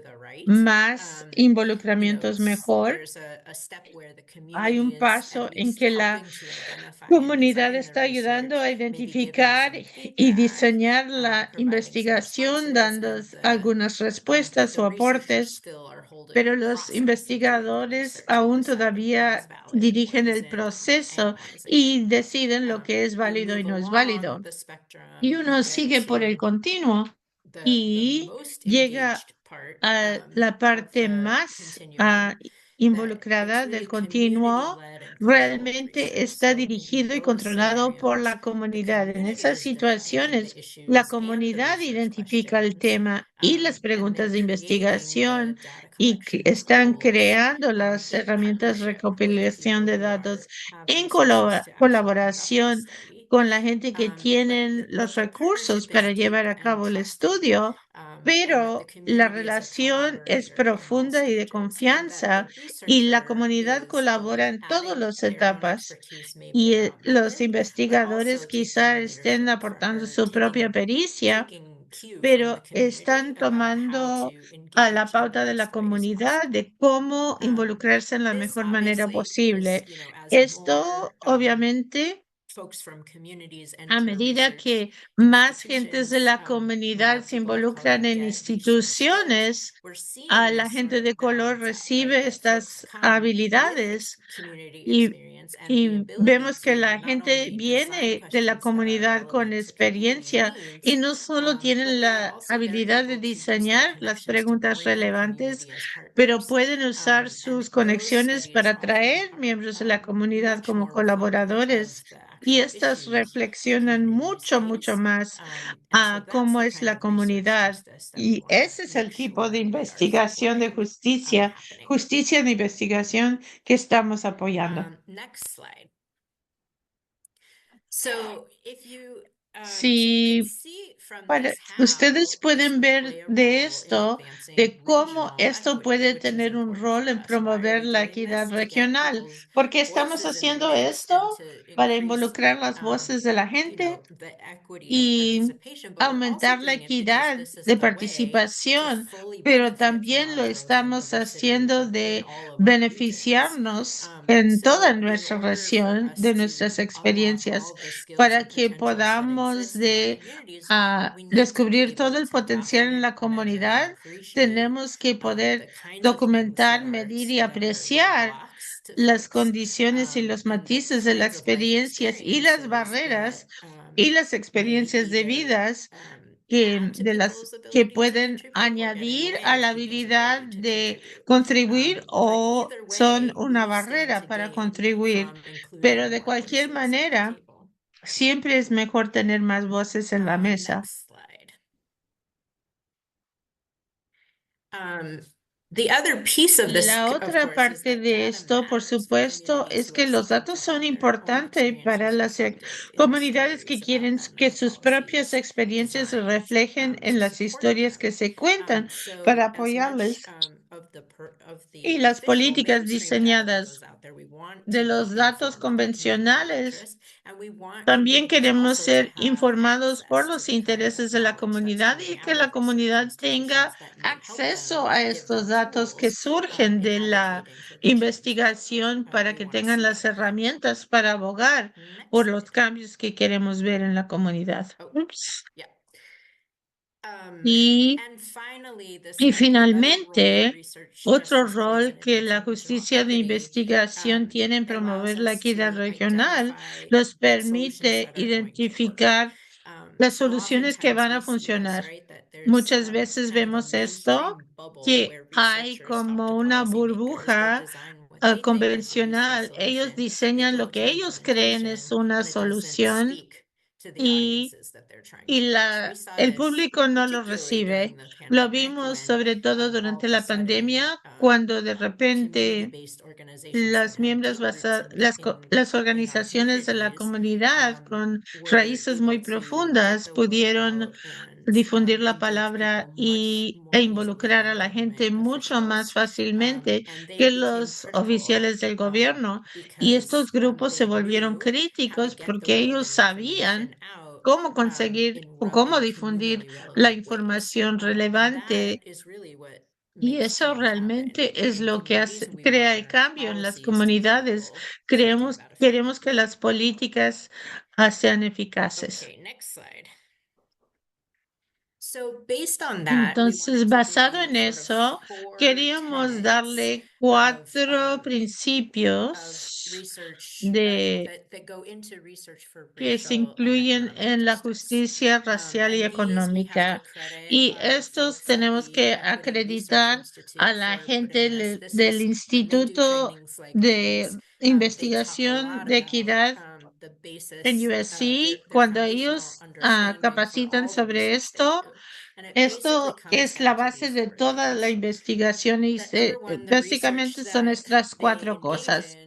más involucramientos mejor. Hay un paso en que la comunidad está ayudando a identificar y diseñar la investigación, dando algunas respuestas o aportes, pero los investigadores aún todavía dirigen el proceso y deciden lo que es válido y no es válido. Y uno sigue por el continuo y llega a la parte más involucrada del continuo. Realmente está dirigido y controlado por la comunidad. En esas situaciones, la comunidad identifica el tema y las preguntas de investigación y están creando las herramientas de recopilación de datos en colaboración con la gente que tienen los recursos para llevar a cabo el estudio, pero la relación es profunda y de confianza y la comunidad colabora en todas las etapas. Y los investigadores quizá estén aportando su propia pericia, pero están tomando a la pauta de la comunidad de cómo involucrarse en la mejor manera posible. Esto, obviamente, a medida que más gentes de la comunidad se involucran en instituciones, a la gente de color recibe estas habilidades y vemos que la gente viene de la comunidad con experiencia y no solo tienen la habilidad de diseñar las preguntas relevantes, pero pueden usar sus conexiones para atraer miembros de la comunidad como colaboradores. Y estas reflexionan mucho, mucho más a cómo es la comunidad. Y ese es el tipo de investigación de justicia, justicia de investigación que estamos apoyando. Si ustedes pueden ver de esto, de cómo esto puede tener un rol en promover la equidad regional. ¿Por qué estamos haciendo esto? Para involucrar las voces de la gente y aumentar la equidad de participación, pero también lo estamos haciendo de beneficiarnos en toda nuestra región de nuestras experiencias para que podamos descubrir todo el potencial en la comunidad. Tenemos que poder documentar, medir y apreciar las condiciones y los matices de las experiencias y las barreras y las experiencias de vidas de las que pueden añadir a la habilidad de contribuir o son una barrera para contribuir. Pero de cualquier manera, siempre es mejor tener más voces en la mesa. La otra parte de esto, por supuesto, es que los datos son importantes para las comunidades que quieren que sus propias experiencias se reflejen en las historias que se cuentan para apoyarles. Y las políticas diseñadas de los datos convencionales, también queremos ser informados por los intereses de la comunidad y que la comunidad tenga acceso a estos datos que surgen de la investigación para que tengan las herramientas para abogar por los cambios que queremos ver en la comunidad. Ups. Y finalmente, otro rol que la justicia de investigación tiene en promover la equidad regional los permite identificar las soluciones que van a funcionar. Muchas veces vemos esto, que hay como una burbuja convencional. Ellos diseñan lo que ellos creen es una solución y el público no lo recibe. Lo vimos sobre todo durante la pandemia, cuando de repente las miembros, las organizaciones de la comunidad con raíces muy profundas pudieron difundir la palabra e involucrar a la gente mucho más fácilmente que los oficiales del gobierno. Y estos grupos se volvieron críticos porque ellos sabían cómo conseguir o cómo difundir la información relevante. Y eso realmente es lo que crea el cambio en las comunidades. Queremos que las políticas sean eficaces. Entonces, basado en eso, queríamos darle 4 principios que se incluyen en la justicia racial y económica. Y estos tenemos que acreditar a la gente del Instituto de Investigación de Equidad en USC. Cuando ellos capacitan sobre esto es la base de toda la investigación y básicamente son estas 4 cosas.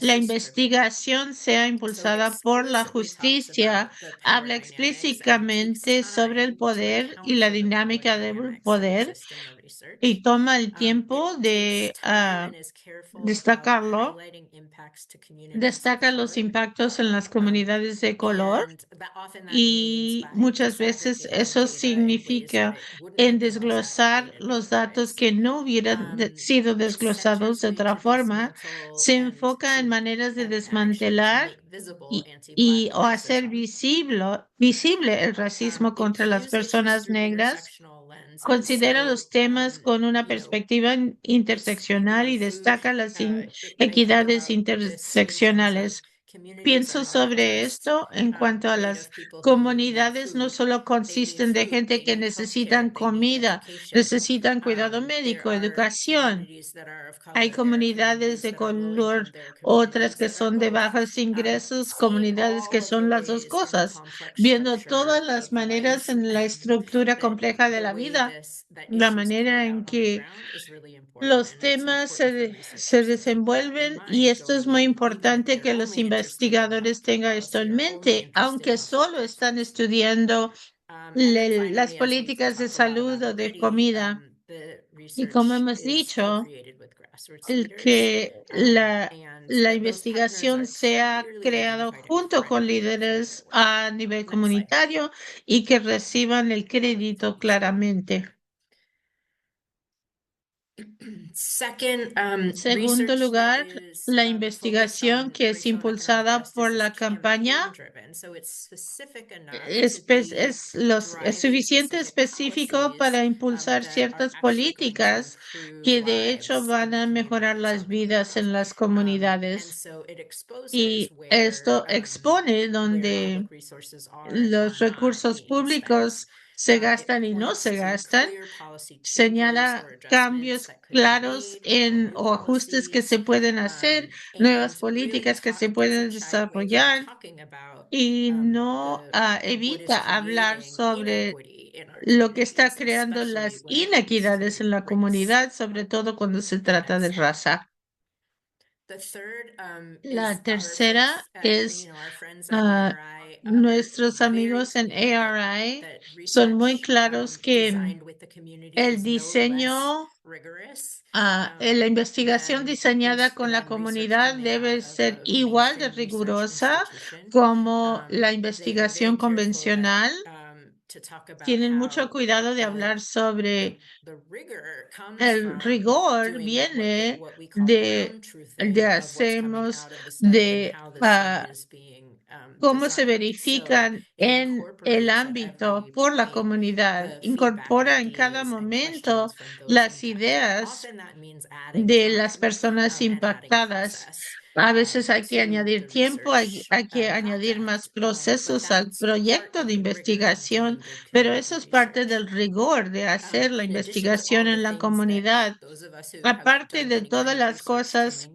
La investigación sea impulsada por la justicia, habla explícitamente sobre el poder y la dinámica del poder y toma el tiempo de destacarlo. Destaca los impactos en las comunidades de color y muchas veces eso significa en desglosar los datos que no hubieran sido desglosados de otra forma. Se enfoca en maneras de desmantelar o hacer visible el racismo contra las personas negras. Considera los temas con una perspectiva interseccional y destaca las equidades interseccionales. Pienso sobre esto en cuanto a las comunidades, no solo consisten de gente que necesitan comida, necesitan cuidado médico, educación. Hay comunidades de color, otras que son de bajos ingresos, comunidades que son las dos cosas, viendo todas las maneras en la estructura compleja de la vida, la manera en que los temas se desenvuelven y esto es muy importante que los investigadores tengan esto en mente, aunque solo están estudiando las políticas de salud o de comida. Y como hemos dicho, la investigación se ha creado junto con líderes a nivel comunitario y que reciban el crédito claramente. Segundo lugar, la investigación que es impulsada por la campaña es suficiente específico para impulsar ciertas políticas que de hecho van a mejorar las vidas en las comunidades. Y esto expone donde los recursos públicos se gastan y no se gastan, señala cambios claros o ajustes que se pueden hacer, nuevas políticas que se pueden desarrollar y no evita hablar sobre lo que está creando las inequidades en la comunidad, sobre todo cuando se trata de raza. La tercera es nuestros amigos en ARI son muy claros que el diseño, la investigación diseñada con la comunidad debe ser igual de rigurosa como la investigación convencional. Tienen mucho cuidado de hablar sobre el rigor viene de hacemos de cómo se verifican en el ámbito por la comunidad. Incorpora en cada momento las ideas de las personas impactadas. A veces hay que añadir tiempo, hay que añadir más procesos al proyecto de investigación, pero eso es parte del rigor de hacer la investigación en la comunidad. Aparte de todas las cosas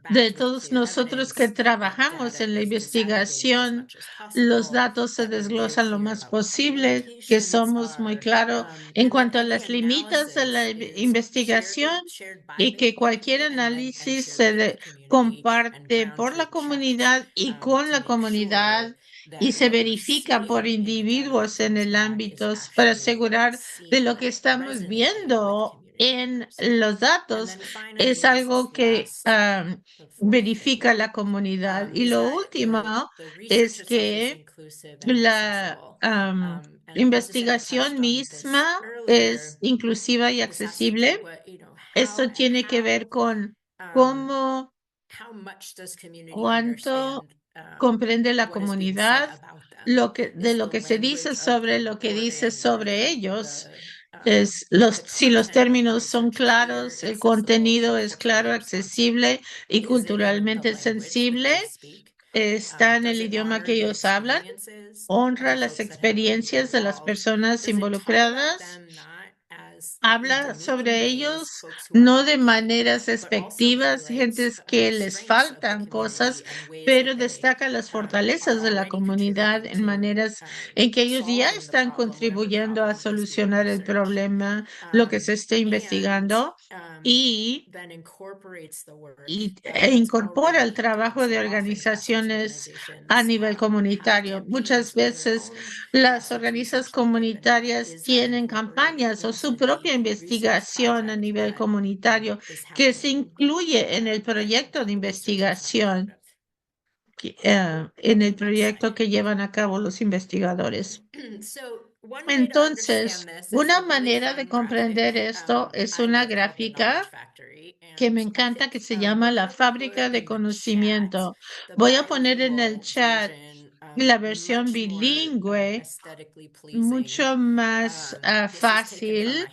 de todos nosotros que trabajamos en la investigación, los datos se desglosan lo más posible, que somos muy claros en cuanto a las limitas de la investigación y que cualquier análisis comparte por la comunidad y con la comunidad y se verifica por individuos en el ámbito para asegurar de lo que estamos viendo en los datos es algo que verifica la comunidad. Y lo último es que la investigación misma es inclusiva y accesible. Esto tiene que ver con cómo, cuánto comprende la comunidad, de lo que se dice sobre lo que dice sobre ellos. Si los términos son claros, el contenido es claro, accesible y culturalmente sensible, está en el idioma que ellos hablan, honra las experiencias de las personas involucradas, habla sobre ellos no de maneras despectivas, gentes que les faltan cosas, pero destaca las fortalezas de la comunidad en maneras en que ellos ya están contribuyendo a solucionar el problema, lo que se esté investigando e incorpora el trabajo de organizaciones a nivel comunitario. Muchas veces las organizaciones comunitarias tienen campañas o su propia investigación a nivel comunitario que se incluye en el proyecto de investigación, en el proyecto que llevan a cabo los investigadores. Entonces, una manera de comprender esto es una gráfica que me encanta que se llama la fábrica de conocimiento. Voy a poner en el chat la versión bilingüe, mucho más fácil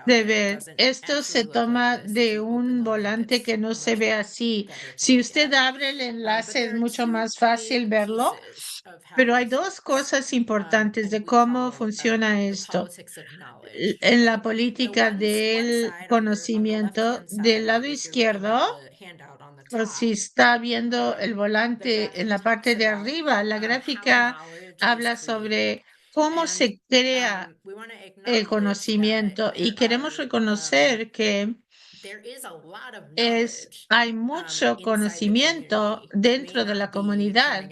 de ver. Esto se toma de un volante que no se ve así. Si usted abre el enlace es mucho más fácil verlo, pero hay dos cosas importantes de cómo funciona esto. En la política del conocimiento, del lado izquierdo, si está viendo el volante en la parte de arriba, la gráfica habla sobre cómo se crea el conocimiento y queremos reconocer que hay mucho conocimiento dentro de la comunidad.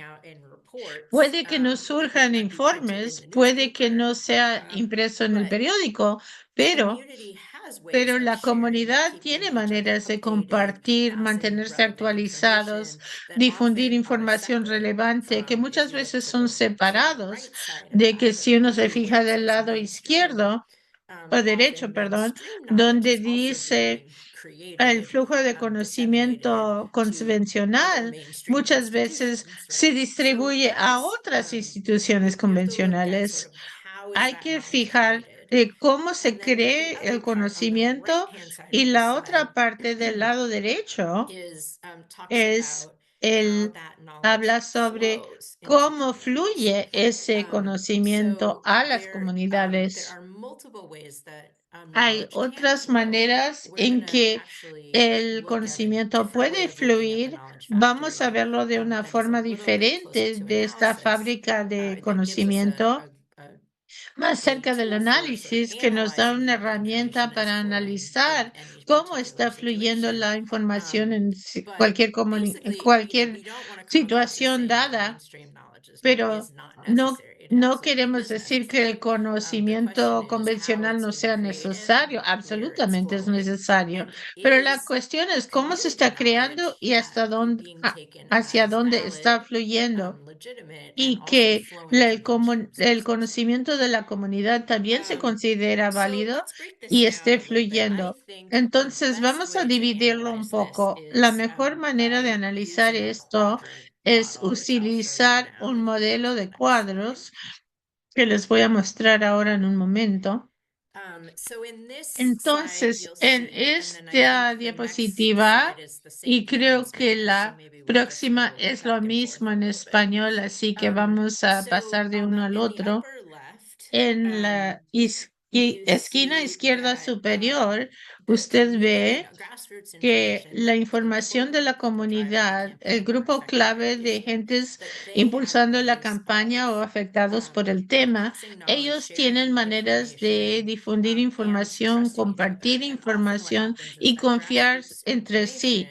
Puede que no surjan informes, puede que no sea impreso en el periódico, pero la comunidad tiene maneras de compartir, mantenerse actualizados, difundir información relevante que muchas veces son separados de que si uno se fija del lado izquierdo o derecho, perdón, donde dice el flujo de conocimiento convencional muchas veces se distribuye a otras instituciones convencionales. Hay que fijar cómo se cree el conocimiento y la otra parte del lado derecho habla sobre cómo fluye ese conocimiento a las comunidades. Hay otras maneras en que el conocimiento puede fluir. Vamos a verlo de una forma diferente de esta fábrica de conocimiento, más cerca del análisis, que nos da una herramienta para analizar cómo está fluyendo la información en cualquier situación dada, pero no queremos decir que el conocimiento convencional no sea necesario, absolutamente es necesario, pero la cuestión es cómo se está creando y hasta dónde, hacia dónde está fluyendo y que el conocimiento de la comunidad también se considera válido y esté fluyendo. Entonces, vamos a dividirlo un poco. La mejor manera de analizar esto es utilizar un modelo de cuadros que les voy a mostrar ahora en un momento. Entonces, en esta diapositiva, y creo que la próxima es lo mismo en español, así que vamos a pasar de uno al otro. En la esquina izquierda superior, usted ve que la información de la comunidad, el grupo clave de gentes impulsando la campaña o afectados por el tema, ellos tienen maneras de difundir información, compartir información y confiar entre sí.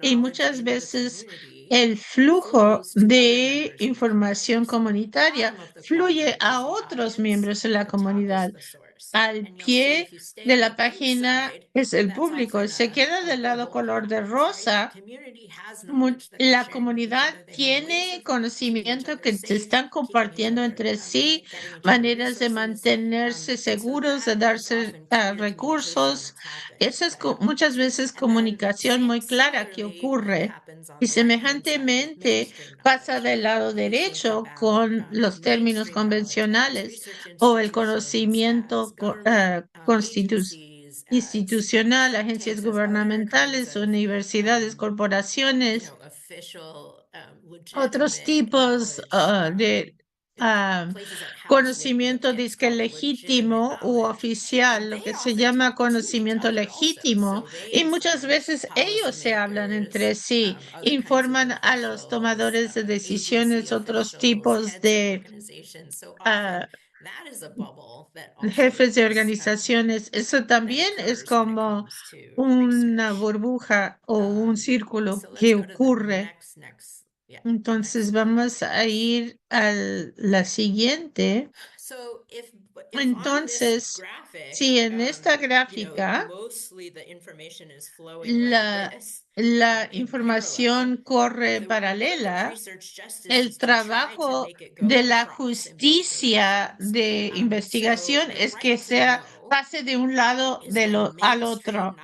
Y muchas veces el flujo de información comunitaria fluye a otros miembros de la comunidad. Al pie de la página es el público. Se queda del lado color de rosa. La comunidad tiene conocimiento que se están compartiendo entre sí, maneras de mantenerse seguros, de darse recursos. Esa es muchas veces comunicación muy clara que ocurre. Y semejantemente pasa del lado derecho con los términos convencionales o el conocimiento institucional, agencias gubernamentales, universidades, corporaciones, otros tipos de conocimiento disque legítimo u oficial, lo que se llama conocimiento legítimo, y muchas veces ellos se hablan entre sí, informan a los tomadores de decisiones, otros tipos de jefes de organizaciones. Eso también es como una burbuja o un círculo que ocurre. Entonces vamos a ir a la siguiente. Entonces, si en esta gráfica la información corre paralela, el trabajo de la justicia de investigación es que pase de un lado al otro.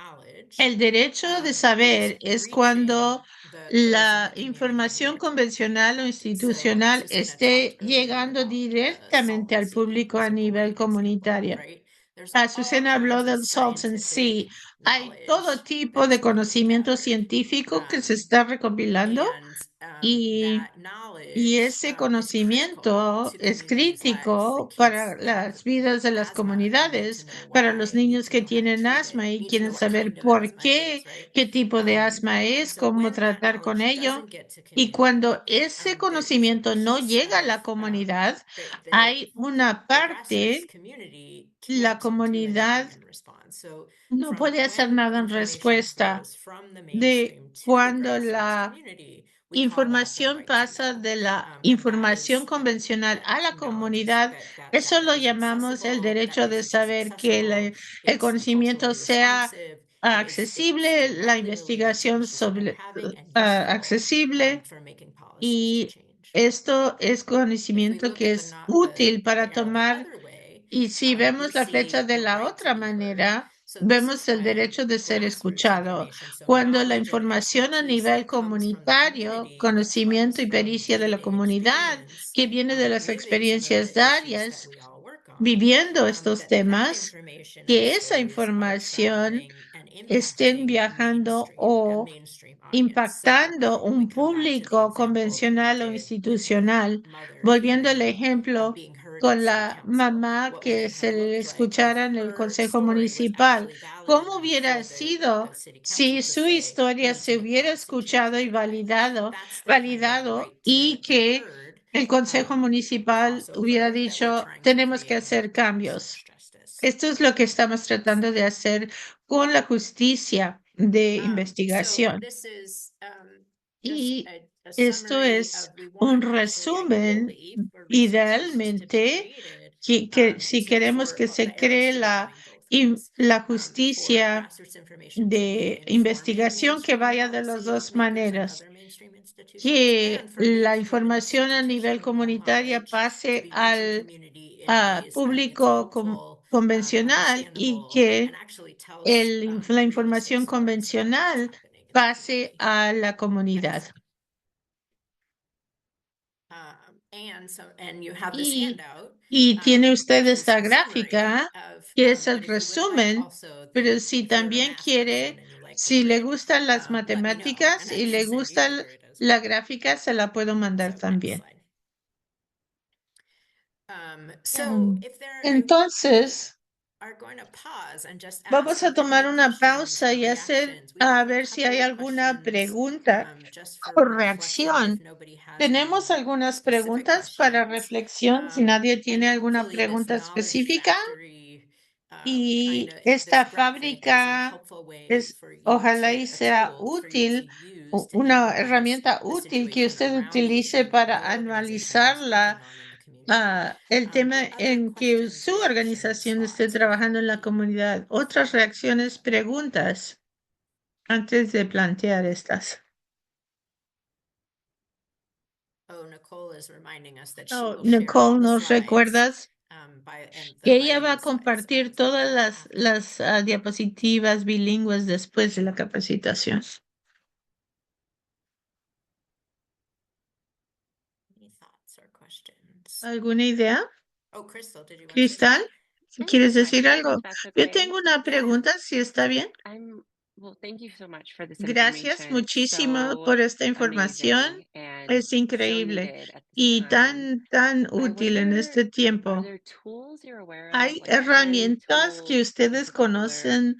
El derecho de saber es cuando la información convencional o institucional esté llegando directamente al público a nivel comunitario. Susana habló del Salton Sea. Hay todo tipo de conocimiento científico que se está recopilando y ese conocimiento es crítico para las vidas de las comunidades, para los niños que tienen asma y quieren saber por qué, qué tipo de asma es, cómo tratar con ello. Y cuando ese conocimiento no llega a la comunidad, hay una parte, la comunidad no puede hacer nada en respuesta de cuando la información pasa de la información convencional a la comunidad. Eso lo llamamos el derecho de saber que el conocimiento sea accesible, la investigación accesible, y esto es conocimiento que es útil para tomar. Y si vemos la flecha de la otra manera, vemos el derecho de ser escuchado. Cuando la información a nivel comunitario, conocimiento y pericia de la comunidad, que viene de las experiencias diarias, viviendo estos temas, que esa información estén viajando o impactando un público convencional o institucional. Volviendo al ejemplo con la mamá que se le escuchara en el Consejo Municipal, ¿cómo hubiera sido si su historia se hubiera escuchado y validado y que el Consejo Municipal hubiera dicho, tenemos que hacer cambios? Esto es lo que estamos tratando de hacer con la justicia de investigación. Y Esto es un resumen, idealmente, que si queremos que se cree la justicia de investigación que vaya de las dos maneras, que la información a nivel comunitaria pase al público convencional y que la información convencional pase a la comunidad. Y tiene usted esta gráfica que es el resumen, pero si también quiere, si le gustan las matemáticas y le gusta la gráfica, se la puedo mandar también. Entonces, vamos a tomar una pausa y a ver si hay alguna pregunta o reacción. Tenemos algunas preguntas para reflexión, si nadie tiene alguna pregunta específica. Y esta fábrica ojalá y sea útil, una herramienta útil que usted utilice para analizar el tema en que su organización esté trabajando en la comunidad. Otras reacciones, preguntas, antes de plantear estas. Nicole, ¿nos recuerdas que ella va a compartir todas las diapositivas bilingües después de la capacitación? ¿Alguna idea? Cristal, ¿quieres decir algo? Yo tengo una pregunta, si está bien. Gracias muchísimo por esta información. Es increíble y tan útil en este tiempo. ¿Hay herramientas que ustedes conocen,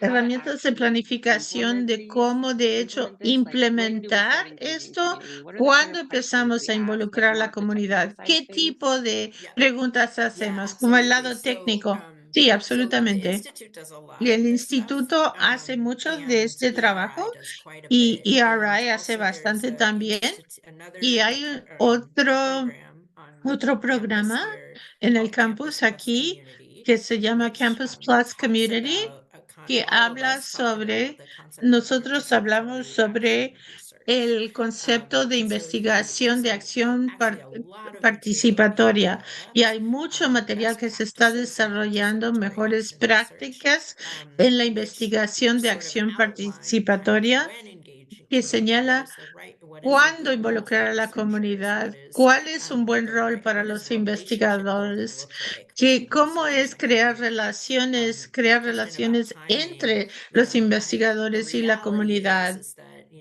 herramientas de planificación de cómo, de hecho, implementar esto cuando empezamos a involucrar a la comunidad? ¿Qué tipo de preguntas hacemos? Como el lado técnico. Sí, absolutamente. Y el instituto hace mucho de este trabajo y ERI hace bastante también. Y hay otro programa en el campus aquí que se llama Campus Plus Community, que habla nosotros hablamos sobre el concepto de investigación de acción participatoria y hay mucho material que se está desarrollando, mejores prácticas en la investigación de acción participatoria que señala cuándo involucrar a la comunidad, cuál es un buen rol para los investigadores, cómo es crear relaciones entre los investigadores y la comunidad.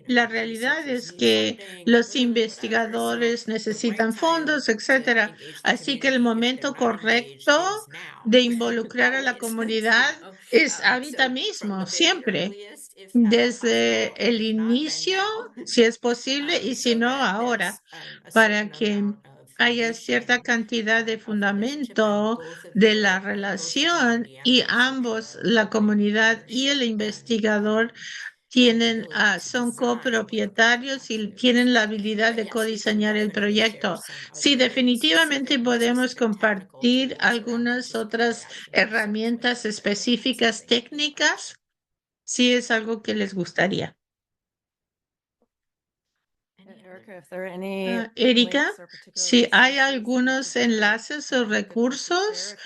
La realidad es que los investigadores necesitan fondos, etcétera. Así que el momento correcto de involucrar a la comunidad es ahorita mismo, siempre, desde el inicio, si es posible, y si no, ahora, para que haya cierta cantidad de fundamento de la relación y ambos, la comunidad y el investigador, son copropietarios y tienen la habilidad de codiseñar el proyecto. Sí, definitivamente podemos compartir algunas otras herramientas específicas técnicas si es algo que les gustaría. Erika, si hay algunos enlaces o recursos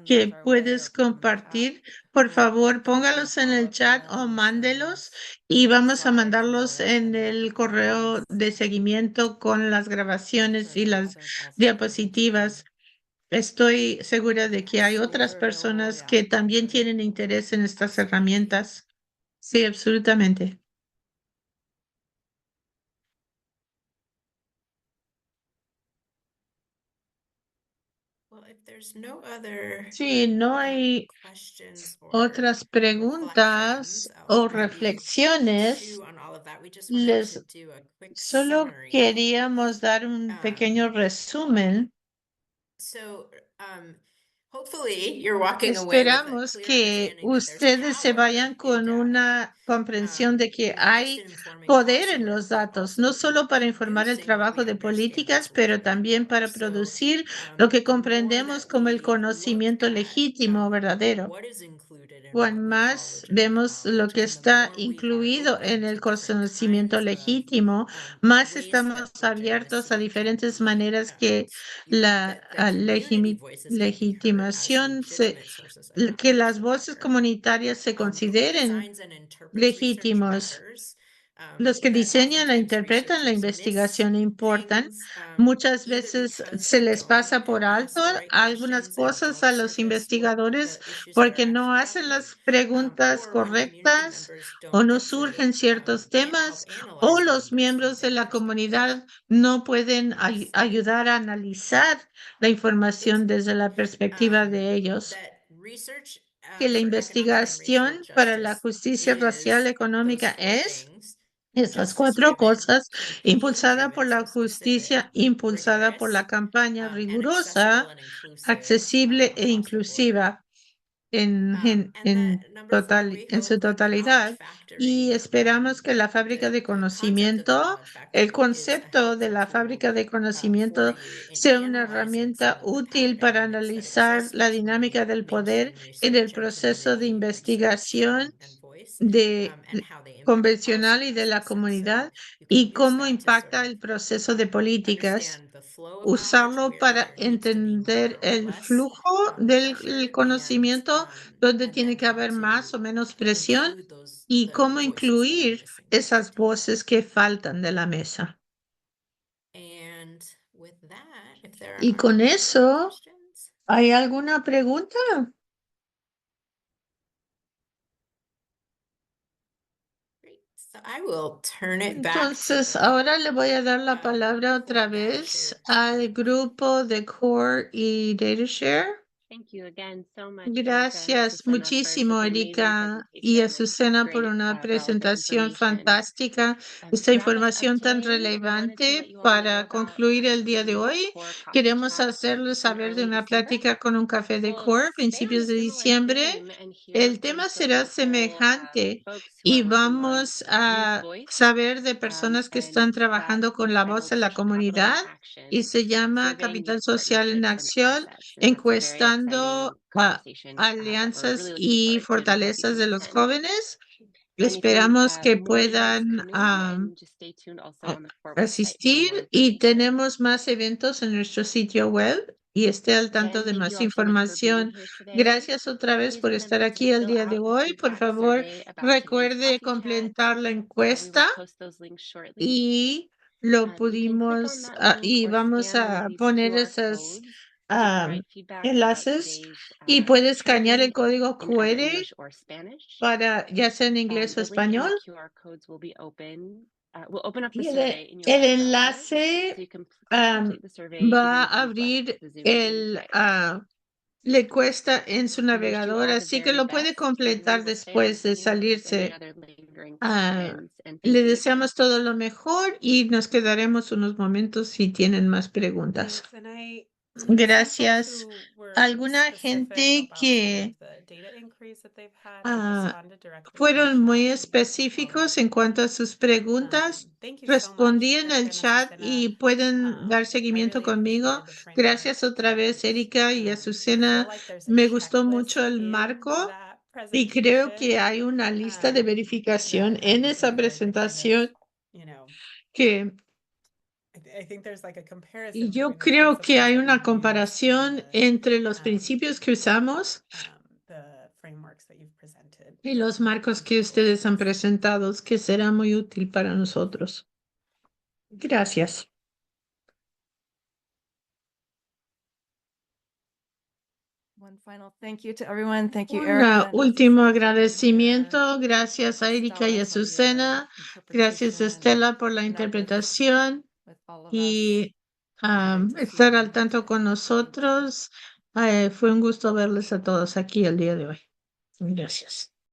que puedes compartir, por favor, póngalos en el chat o mándelos y vamos a mandarlos en el correo de seguimiento con las grabaciones y las diapositivas. Estoy segura de que hay otras personas que también tienen interés en estas herramientas. Sí, absolutamente. Si no hay otras preguntas o reflexiones, solo queríamos dar un pequeño resumen. Esperamos que ustedes se vayan con una comprensión de que hay poder en los datos, no solo para informar el trabajo de políticas, pero también para producir lo que comprendemos como el conocimiento legítimo, verdadero. Cuan más vemos lo que está incluido en el conocimiento legítimo, más estamos abiertos a diferentes maneras que la legitimación que las voces comunitarias se consideren legítimos. Los que diseñan e interpretan la investigación importan. Muchas veces se les pasa por alto algunas cosas a los investigadores porque no hacen las preguntas correctas o no surgen ciertos temas o los miembros de la comunidad no pueden ayudar a analizar la información desde la perspectiva de ellos. Que la investigación para la justicia racial económica es esas cuatro cosas, impulsada por la justicia, impulsada por la campaña rigurosa, accesible e inclusiva en su totalidad. Y esperamos que la fábrica de conocimiento, el concepto de la fábrica de conocimiento sea una herramienta útil para analizar la dinámica del poder en el proceso de investigación de convencional y de la comunidad y cómo impacta el proceso de políticas. Usarlo para entender el flujo del conocimiento, donde tiene que haber más o menos presión y cómo incluir esas voces que faltan de la mesa. Y con eso, ¿hay alguna pregunta? Entonces, ahora le voy a dar la palabra otra vez al grupo de Core y DataShare. Gracias muchísimo, Erika y Azucena, por una presentación fantástica. Esta información tan relevante para concluir el día de hoy. Queremos hacerles saber de una plática con un café de Core a principios de diciembre. El tema será semejante y vamos a saber de personas que están trabajando con la voz en la comunidad y se llama Capital Social en Acción, encuestando alianzas y fortalezas de los jóvenes. Esperamos que puedan asistir y tenemos más eventos en nuestro sitio web y esté al tanto de más información. Gracias otra vez por estar aquí el día de hoy. Por favor, recuerde completar la encuesta y lo pudimos y vamos a poner esos enlaces y puede escanear el código QR para ya sea en inglés o español. Y el enlace va a abrir la encuesta en su navegador, así que lo puede completar después de salirse. Le deseamos todo lo mejor y nos quedaremos unos momentos si tienen más preguntas. Gracias. ¿Alguna gente que fueron muy específicos en cuanto a sus preguntas? Respondí en el chat y pueden dar seguimiento conmigo. Gracias otra vez, Erika y Azucena. Me gustó mucho el marco y creo que hay una lista de verificación en esa presentación que y yo creo que hay una comparación entre los principios que usamos y los marcos que ustedes han presentado, que será muy útil para nosotros. Gracias. Un último agradecimiento. Gracias a Erika y a Azucena. Gracias a Estela por la interpretación y estar al tanto con nosotros. Fue un gusto verles a todos aquí el día de hoy. Gracias.